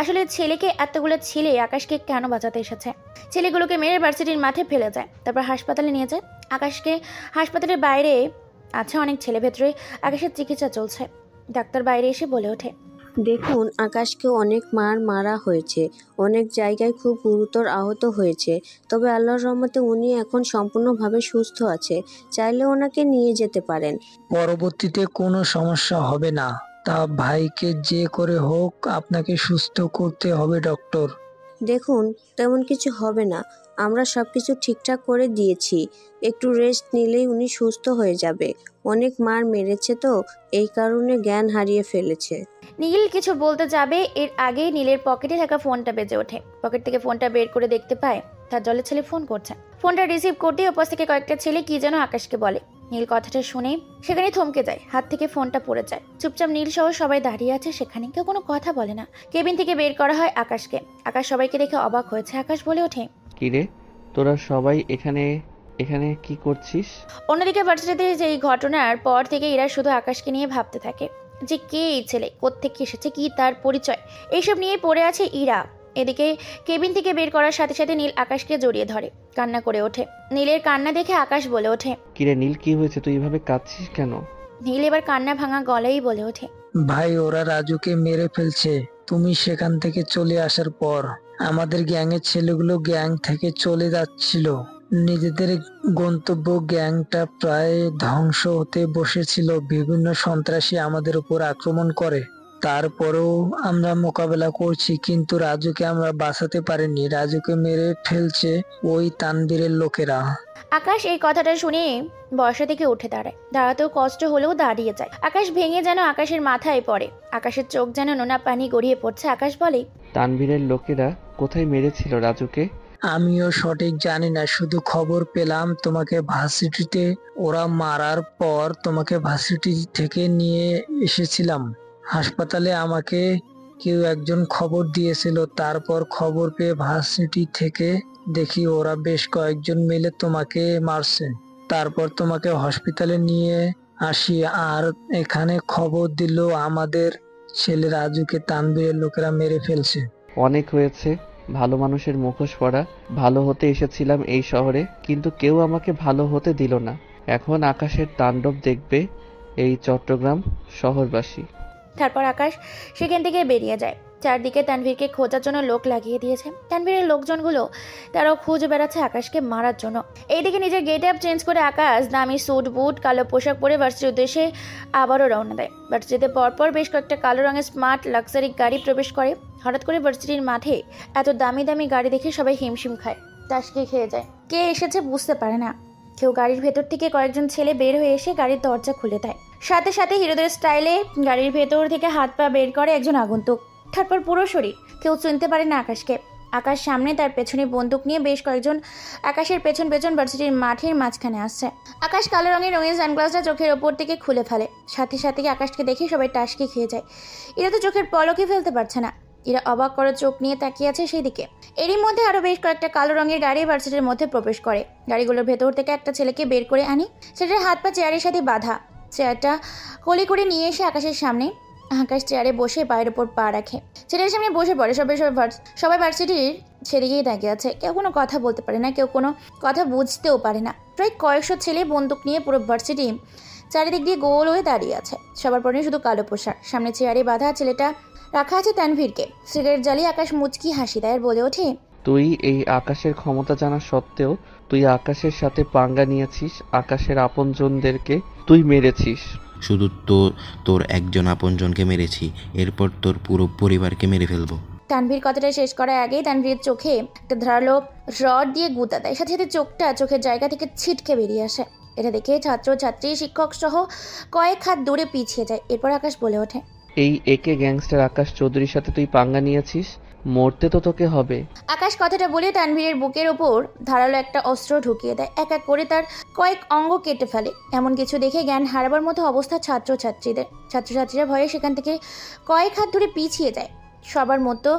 আসলে ছেলেকে এতগুলো ছেলে আকাশকে কেন বাঁচাতে এসেছে। ছেলেগুলোকে মেরে ভার্সিটির মাঠে ফেলে যায়। তারপর হাসপাতালে নিয়ে যায়। আকাশকে হাসপাতালের বাইরে আছে অনেক ছেলে, ভেতরে আকাশের চিকিৎসা চলছে। ডাক্তার বাইরে এসে বলে ওঠে, দেখুন আকাশকে অনেক মারা হয়েছে, অনেক জায়গায় খুব গুরুতর আহত হয়েছে, তবে আল্লাহর রহমতে উনি এখন সম্পূর্ণভাবে সুস্থ আছে, চাইলে ওনাকে নিয়ে যেতে পারেন। পরবর্তীতে কোনো সমস্যা হবে না। তা ভাইকে যে করে হোক আপনাকে সুস্থ করতে হবে ডক্টর। দেখুন তেমন কিছু হবে না, আমরা সবকিছু ঠিকঠাক করে দিয়েছি, একটু রেস্ট নিলেই উনি সুস্থ হয়ে যাবে। অনেক মার মেরেছে তো এই কারণে জ্ঞান হারিয়ে ফেলেছে। নীল কিছু বলতে যাবে এর আগেই নীলের পকেটে থাকা ফোনটা বেজে ওঠে। পকেট থেকে ফোনটা বের করে দেখতে পায় তার জলের ছেলে ফোন করছে। ফোনটা রিসিভ করতে ওপাশ থেকে কয়েকটা ছেলে কি যেন আকাশকে বলে। নীল কথাটা শুনে সেখানে থমকে যায়, হাত থেকে ফোনটা পড়ে যায়। চুপচাপ নীল সহ সবাই দাঁড়িয়ে আছে সেখানে, কেউ কোনো কথা বলে না। কেবিন থেকে বের করা হয় আকাশকে। আকাশ সবাইকে দেখে অবাক হয়েছে। আকাশ বলে ওঠে, কিরে তোরা সবাই এখানে এখানে কি করছিস? অন্যদিকে ভার্সিটিতে এই ঘটনার পর থেকে ইরা শুধু আকাশকে নিয়ে ভাবতে থাকে যে কে এই ছেলে, কোত্থেকে এসেছে, কি তার পরিচয়, এইসব নিয়ে পড়ে আছে ইরা। এদিকে কেবিন থেকে বের করার সাথে সাথে নীল আকাশকে জড়িয়ে ধরে, কান্না করে ওঠে। নীলের কান্না দেখে আকাশ বলে ওঠে, কিরে নীল কি হয়েছে, তুই এভাবে কাঁদছিস কেন? নীল এবার কান্না ভাঙা গলায় বলে ওঠে, ভাই ওরা রাজুকে মেরে ফেলছে। তুমি সেখান থেকে চলে আসার পর আমাদের গ্যাংয়ের ছেলেগুলো গ্যাং থেকে চলে যাচ্ছিল। নিজেদের গন্তব্য গ্যাংটা প্রায় ধ্বংস হতে বসেছিল। বিভিন্ন সন্ত্রাসী আমাদের উপর আক্রমণ করে, তারপরেও আমরা মোকাবেলা করছি, কিন্তু রাজুকে আমরা বাঁচাতে পারিনি। রাজুকে মেরে ফেলছে ওই তানবীরের লোকেরা। আকাশ এই কথাটা শুনে বসা থেকে উঠে দাঁড়ায়। দাঁড়াতেও কষ্ট হলেও দাঁড়িয়ে যায়। আকাশ ভেঙে যেন আকাশের মাথায় পড়ে। আকাশের চোখ যেন নোনা পানি গড়িয়ে পড়ছে। আকাশ বলে, তানবীরের লোকেরা কোথায় মেরেছিল রাজুকে? আমিও সঠিক জানি না, শুধু খবর পেলাম তোমাকে ভার্সিটিতে ওরা মারার পর তোমাকে ভার্সিটি থেকে নিয়ে এসেছিলাম। হাসপাতালে আমাকে কেউ একজন খবর দিয়েছিল, তারপর খবর পেয়ে ভার্সিটি থেকে দেখি ওরা বেশ কয়েকজন মিলে তোমাকে মারছে। তারপর তোমাকে হসপিটালে নিয়ে আসি, আর এখানে খবর দিল আমাদের ছেলে রাজুকে তানবীরের লোকেরা মেরে ফেলছে। অনেক হয়েছে ভালো মানুষের মুখোশ পরা। ভালো হতে এসেছিলাম এই শহরে, কিন্তু কেউ আমাকে ভালো হতে দিল না। এখন আকাশের তাণ্ডব দেখবে এই চট্টগ্রাম শহরবাসী। তারপর আকাশ সেখান থেকে বেরিয়ে যায়। চারদিকে তানভীরকে খোঁজার জন্য লোক লাগিয়ে দিয়েছে। তানভীরের লোকজনগুলো তারাও খুঁজে বেড়াচ্ছে আকাশকে মারার জন্য। এইদিকে নিজের গেট আপ চেঞ্জ করে আকাশ দামি স্যুট বুট কালো পোশাক পরে ভার্সিটির উদ্দেশ্যে আবারও রওনা দেয়। ভার্সিটিতে পরপর বেশ কয়েকটা কালো রঙের স্মার্ট লাক্সারি গাড়ি প্রবেশ করে। হঠাৎ করে ভার্সিটির মাঠে এত দামি দামি গাড়ি দেখে সবাই হিমশিম খায়, টাসকি খেয়ে যায়। কে এসেছে বুঝতে পারে না কেউ। গাড়ির ভেতর থেকে কয়েকজন ছেলে বের হয়ে এসে গাড়ির দরজা খুলে দেয়। সাথে সাথে হিরোদের স্টাইলে গাড়ির ভেতর থেকে হাত পা বের করে একজন আগন্তুক। তারপর পুরো শরীর, কেউ চিনতে পারে না আকাশকে। আকাশ সামনে, তার পেছনে বন্দুক নিয়ে বেশ কয়েকজন আকাশের পেছন পেছন ভার্সিটির মাঠের মাঝখানে আসছে। আকাশ কালো রঙের সানগ্লাসটা চোখের ওপর থেকে খুলে ফেলে। সাথে সাথে আকাশকে দেখে সবাই টাসকি খেয়ে যায়। এরা তো চোখের পলকই ফেলতে পারছে না। এরা অবাক করে চোখ নিয়ে তাকিয়ে আছে সেই দিকে। এরই মধ্যে আরো বেশ কয়েকটা কালো রঙের গাড়ি ভার্সিটির মধ্যে প্রবেশ করে। গাড়িগুলোর ভেতর থেকে একটা ছেলেকে বের করে আনি। সেটার হাত পা চেয়ারের সাথে বাঁধা। চেয়ারটা কোলে করে নিয়ে এসে আকাশের সামনে। আকাশ চেয়ারে বসে পায়ের ওপর পা রাখে। ছেলের সামনে বসে পড়ে। সবাই ভার্সিটির সেদিকেই তাকিয়ে আছে। কেউ কোনো কথা বলতে পারে না, কেউ কোনো কথা বুঝতেও পারে না। প্রায় কয়েকশো ছেলে বন্দুক নিয়ে পুরো ভার্সিটি চারিদিক দিয়ে গোল হয়ে দাঁড়িয়ে আছে। সবার পরে শুধু কালো পোশাক। সামনে চেয়ারে বাঁধা ছেলেটা রাখা আছে তানভীরকে। সিগারেট জ্বালিয়ে আকাশ মুচকি হাসি দেয় আর বলে ওঠে, তুই এই আকাশের ক্ষমতা জানা সত্ত্বেও তুই আকাশের সাথে পাঙ্গা নিয়েছিস, আকাশের আপনজনদেরকে তুই মেরেছিস। শুধু তোর একজন আপনজনকে মেরেছি, এরপর তোর পুরো পরিবারকে মেরে ফেলবো। তানভীর কথাটা শেষ করার আগেই তানভীরের চোখে একটা ধারালো রড দিয়ে গুঁতা দেয়, সাথে সাথে চোখটা চোখের জায়গা থেকে ছিটকে বেরিয়ে আসে। এটা দেখে ছাত্র ছাত্রী শিক্ষক সহ কয়েক হাত দূরে পিছিয়ে যায়। এরপর আকাশ বলে ওঠে, এই একে গ্যাংস্টার আকাশ চৌধুরীর সাথে তুই পাঙ্গা নিয়েছিস, মরতে তো তোকে হবে। আকাশ কথাটা বলে তানভীরের বুকের ওপর ধারালো একটা অস্ত্র ঢুকিয়ে দেয়, এক এক করে তার কয়েক অঙ্গ কেটে ফেলে। এমন কিছু দেখে জ্ঞান হারাবার মতো অবস্থা ছাত্রছাত্রীরা ভয়ে সেখান থেকে কয়েক হাত দূরে পিছিয়ে যায়। সবার মতো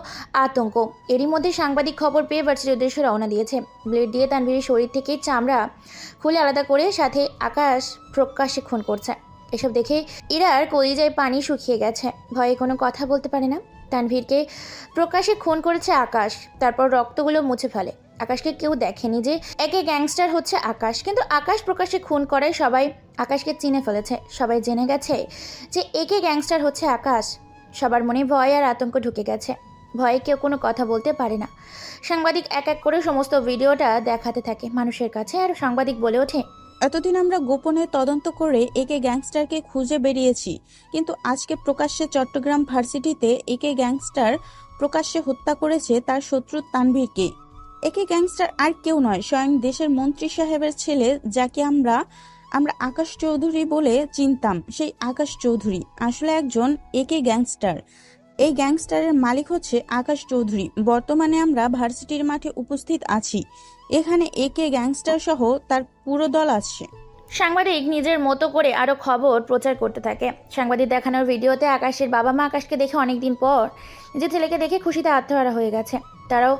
আতঙ্ক। এরই মধ্যে সাংবাদিক খবর পেয়ে ভার্সিটির উদ্দেশ্যে রওনা দিয়েছে। ব্লেড দিয়ে তানভীরের শরীর থেকে চামড়া খুলে আলাদা করে, সাথে আকাশ প্রকাশ্যে খুন করছে। এসব দেখে ইরার কলিজায় পানি শুকিয়ে গেছে, ভয়ে কোনো কথা বলতে পারে না। তানভীরকে প্রকাশ্যে খুন করেছে আকাশ, তারপর রক্তগুলো মুছে ফেলে। আকাশকে কেউ দেখেনি যে একে গ্যাংস্টার হচ্ছে আকাশ, কিন্তু আকাশ প্রকাশ্যে খুন করায় সবাই আকাশকে চিনে ফেলেছে। সবাই জেনে গেছে যে একে গ্যাংস্টার হচ্ছে আকাশ। সবার মনে ভয় আর আতঙ্ক ঢুকে গেছে, ভয়ে কেউ কোনো কথা বলতে পারে না। সাংবাদিক এক এক করে সমস্ত ভিডিওটা দেখাতে থাকে মানুষের কাছে, আর সাংবাদিক বলে ওঠে, এতদিন আমরা গোপনে তদন্ত করে একে গ্যাংস্টারকে খুঁজে বেরিয়েছি, কিন্তু আজকে প্রকাশ্যে চট্টগ্রাম ভার্সিটিতে একে গ্যাংস্টার প্রকাশ্যে হত্যা করেছে তার শত্রু তানভীরকে। একে গ্যাংস্টার আর কেউ নয়, স্বয়ং দেশের মন্ত্রী সাহেবের ছেলে, যাকে আমরা আকাশ চৌধুরী বলে চিনতাম। সেই আকাশ চৌধুরী আসলে একজন একে গ্যাংস্টার। এই গ্যাংস্টারের মালিক হচ্ছে আকাশ চৌধুরী। বর্তমানে আমরা ভার্সিটির মাঠে উপস্থিত আছি, এখানে একে গ্যাংস্টার সহ তার পুরো দল আছে। সাংবাদিক নিজের মতো করে আরো খবর প্রচার করতে থাকে। সাংবাদিক দেখানোর ভিডিওতে আকাশের বাবা মা আকাশকে দেখে অনেকদিন পর নিজের ছেলেকে দেখে খুশিতে আত্মহারা হয়ে গেছে। তারাও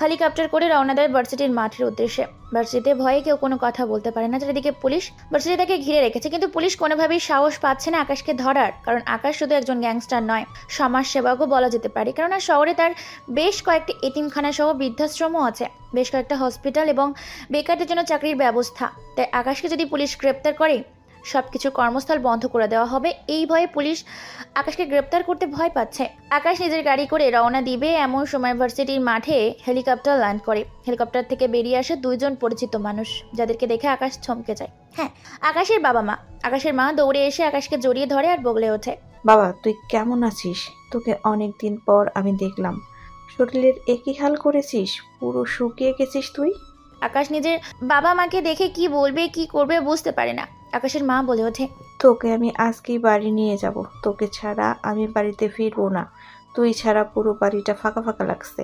হেলিকপ্টার করে রওনা দেয় ভার্সিটির মাঠের উদ্দেশ্যে। ভার্সিটিতে ভয়ে কেউ কোনো কথা বলতে পারে না। চারিদিকে পুলিশ ভার্সিটিটাকে ঘিরে রেখেছে, কিন্তু পুলিশ কোনোভাবেই সাহস পাচ্ছে না আকাশকে ধরার। কারণ আকাশ শুধু একজন গ্যাংস্টার নয়, সমাজসেবকও বলা যেতে পারে। কেননা শহরে তার বেশ কয়েকটি এতিমখানা সহ বৃদ্ধাশ্রমও আছে, বেশ কয়েকটা হসপিটাল এবং বেকারদের জন্য চাকরির ব্যবস্থা। তাই আকাশকে যদি পুলিশ গ্রেপ্তার করে সবকিছু কর্মস্থল বন্ধ করে দেওয়া হবে। এই ভয়ে পুলিশ আকাশকে গ্রেপ্তার করতে ভয় পাচ্ছে। আকাশ নিজের গাড়ি করে রওনা দিবে, এমন সময় ভার্সিটির মাঠে হেলিকপ্টার ল্যান্ড করে। হেলিকপ্টার থেকে বেরিয়ে আসে দুইজন পরিচিত মানুষ, যাদেরকে দেখে আকাশ থমকে যায়। হ্যাঁ, আকাশের বাবা মা। আকাশের মা দৌড়ে এসে আকাশকে জড়িয়ে ধরে আর বলে ওঠে, বাবা তুই কেমন আছিস? তোকে অনেক দিন পর আমি দেখলাম, শরীরের একই হাল করেছিস, পুরো শুকিয়ে গেছিস তুই। আকাশ নিজের বাবা মাকে দেখে কি বলবে কি করবে বুঝতে পারে না। আকাশের মা বলে ওঠে, তোকে আমি আজকেই বাড়ি নিয়ে যাব, তোকে ছাড়া আমি বাড়িতে ফিরবো না। তুই ছাড়া পুরো বাড়িটা ফাঁকা ফাঁকা লাগছে।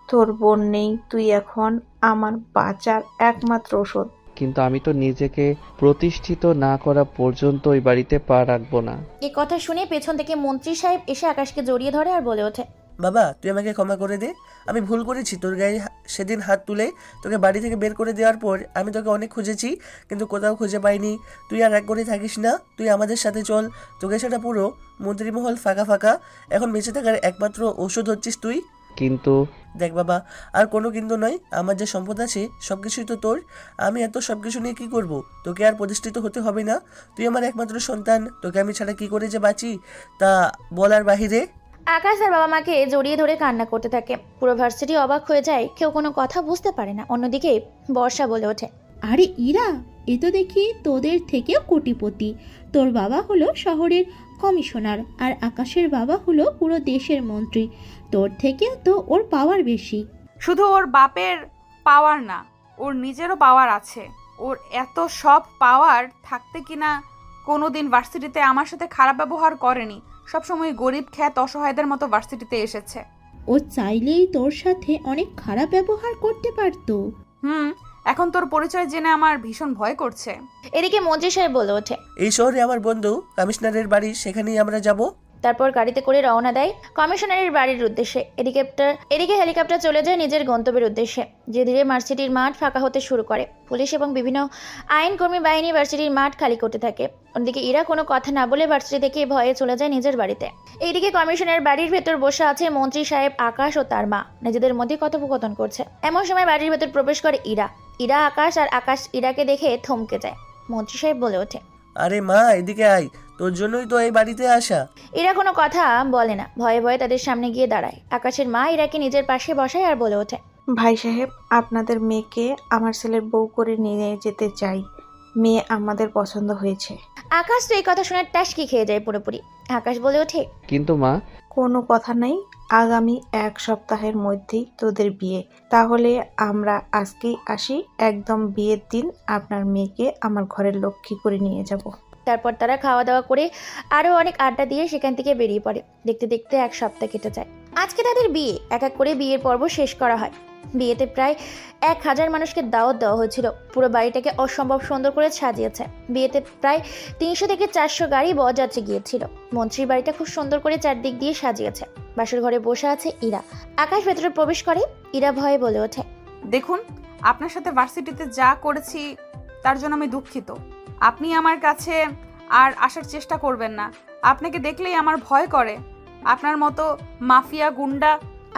তোর বোন নেই, তুই এখন আমার বাঁচার একমাত্র ওষুধ। কিন্তু আমি তো নিজেকে প্রতিষ্ঠিত না করা পর্যন্ত ওই বাড়িতে পা রাখবো না। এই কথা শুনে পেছন থেকে মন্ত্রী সাহেব এসে আকাশকে জড়িয়ে ধরে আর বলে ওঠে, বাবা তুই আমাকে ক্ষমা করে দে, আমি ভুল করেছি। তোর গায়ে সেদিন হাত তুলে তোকে বাড়ি থেকে বের করে দেওয়ার পর আমি তোকে অনেক খুঁজেছি, কিন্তু কোথাও খুঁজে পাইনি। তুই আর এক করে থাকিস না, তুই আমাদের সাথে চল। তোকে সেটা পুরো মন্ত্রীমহল ফাঁকা ফাঁকা, এখন বেঁচে থাকার একমাত্র ওষুধ হচ্ছিস তুই। কিন্তু দেখ বাবা, আর কোনো কিন্তু নয়, আমার যে সম্পদ আছে সব কিছুই তো তোর। আমি এত সব কিছু নিয়ে কী করব? তোকে আর প্রতিষ্ঠিত হতে হবে না, তুই আমার একমাত্র সন্তান। তোকে আমি ছাড়া কী করে যে বাঁচি তা বলার বাহিরে। আকাশ তার বাবা মাকে জড়িয়ে ধরে কান্না করতে থাকে। পুরো ভার্সিটি অবাক হয়ে যায়, কেউ কোনো কথা বুঝতে পারে না। অন্যদিকে বর্ষা বলে ওঠে, আরে ইরা, এ তো দেখি তোদের থেকেও কোটিপতি। তোর বাবা হলো শহরের কমিশনার আর আকাশের বাবা হলো পুরো দেশের মন্ত্রী। তোর থেকে তো ওর পাওয়ার বেশি। শুধু ওর বাপের পাওয়ার না, ওর নিজেরও পাওয়ার আছে। ওর এত সব পাওয়ার থাকতে কিনা কোনোদিন ভার্সিটিতে আমার সাথে খারাপ ব্যবহার করেনি, সবসময় গরিব খ্যাত অসহায়দের মতো ভার্সিটিতে এসেছে। ও চাইলেই তোর সাথে অনেক খারাপ ব্যবহার করতে পারতো। এখন তোর পরিচয় জেনে আমার ভীষণ ভয় করছে। এদিকে মন্ত্রী সাহেব বলে ওঠে, এই শহরে আমার বন্ধু কমিশনারের বাড়ি, সেখানেই আমরা যাব। তারপর গাড়িতে করে রওনা দেয় কমিশনারের বাড়ির উদ্দেশ্যে। এদিকে হেলিকপ্টার চলে যায় নিজের গন্তব্যের উদ্দেশ্যে। যে ধীরে ভার্সিটির মাঠ ফাঁকা হতে শুরু করে। পুলিশ এবং বিভিন্ন আইনকর্মী বাহিনী ভার্সিটির মাঠ খালি করতে থাকে। অন্যদিকে ইরা কোনো কথা না বলে ভার্সিটি থেকে ভয়ে চলে যায় নিজের বাড়িতে। এইদিকে কমিশনারের বাড়ির ভেতর বসে আছে মন্ত্রী সাহেব, আকাশ ও তার মা নিজেদের মধ্যে কথোপকথন করছে। এমন সময় বাড়ির ভেতর প্রবেশ করে ইরা। আকাশ ইরাকে দেখে থমকে যায়। মন্ত্রী সাহেব বলে ওঠে, আরে মা, এদিকে আয়, তোর জন্যই তো এই বাড়িতে আসা। ইরা কোনো কথা বলে না, ভয়ে ভয়ে তাদের সামনে গিয়ে দাঁড়ায়। আকাশের মা ইরাকে নিজের পাশে বসায় আর বলে ওঠে, ভাই সাহেব, আপনাদের মেয়েকে আমার ছেলের বউ করে নিয়ে যেতে চাই। মেয়ে আমাদের পছন্দ হয়েছে। আকাশ তো এই কথা শুনে টাসকি খেয়ে যায় পুরোপুরি। আকাশ বলে ওঠে, কিন্তু মা, কোনো কথা নেই, আগামী 1 সপ্তাহের মধ্যেই তোদের বিয়ে। তাহলে আমরা আজকেই আসি, একদম বিয়ের দিন আপনার মেয়েকে আমার ঘরের লক্ষ্মী করে নিয়ে যাব। তারপর তারা খাওয়া দাওয়া করে আরও অনেক আড্ডা দিয়ে সেখান থেকে বেরিয়ে পড়ে। দেখতে দেখতে 1 সপ্তাহ কেটে যায়। আজকে তাদের বিয়ে। এক এক করে বিয়ের পর্ব শেষ করা হয়। বিয়েতে প্রায় 1000 মানুষকে দাওয়াত দেওয়া হয়েছিল। পুরো বাড়িটাকে অসম্ভব সুন্দর করে সাজিয়েছে। বিয়েতে প্রায় 300 থেকে 400 গাড়ি বরযাত্রী গিয়েছিল। মন্ত্রীর বাড়িটা খুব সুন্দর করে চারদিক দিয়ে সাজিয়েছে। বাসর ঘরে বসে আছে ইরা। আকাশ ভেতরে প্রবেশ করে। ইরা ভয়ে বলে ওঠে, দেখুন, আপনার সাথে ভার্সিটিতে যা করেছি তার জন্য আমি দুঃখিত। আপনি আমার কাছে আর আসার চেষ্টা করবেন না। আপনাকে দেখলেই আমার ভয় করে। আপনার মতো মাফিয়া গুন্ডা।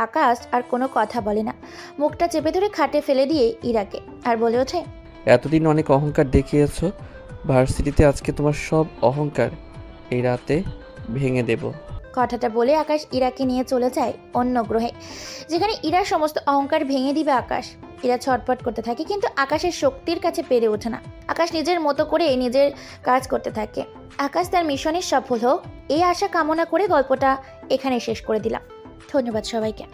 আকাশ আর কোনো কথা বলে না, মুখটা চেপে ধরে খাটে ফেলে দিয়ে ইরাকে আর বলে ওঠে, এতদিন অনেক অহংকার দেখিয়েছো, ভার্সিটিতে আজকে তোমার সব অহংকার এই রাতে ভেঙে দেব। কথাটা বলে আকাশ ইরাকে নিয়ে চলে যায় অন্য গ্রহে, যেখানে ইরার সমস্ত অহংকার ভেঙে দিবে আকাশ। ইরা ছটফট করতে থাকে, কিন্তু আকাশের শক্তির কাছে পেরে ওঠে না। আকাশ নিজের মতো করে নিজের কাজ করতে থাকে। আকাশ তার মিশনে সফল হোক এই আশা কামনা করে গল্পটা এখানে শেষ করে দিলাম। ধন্যবাদ সবাইকে।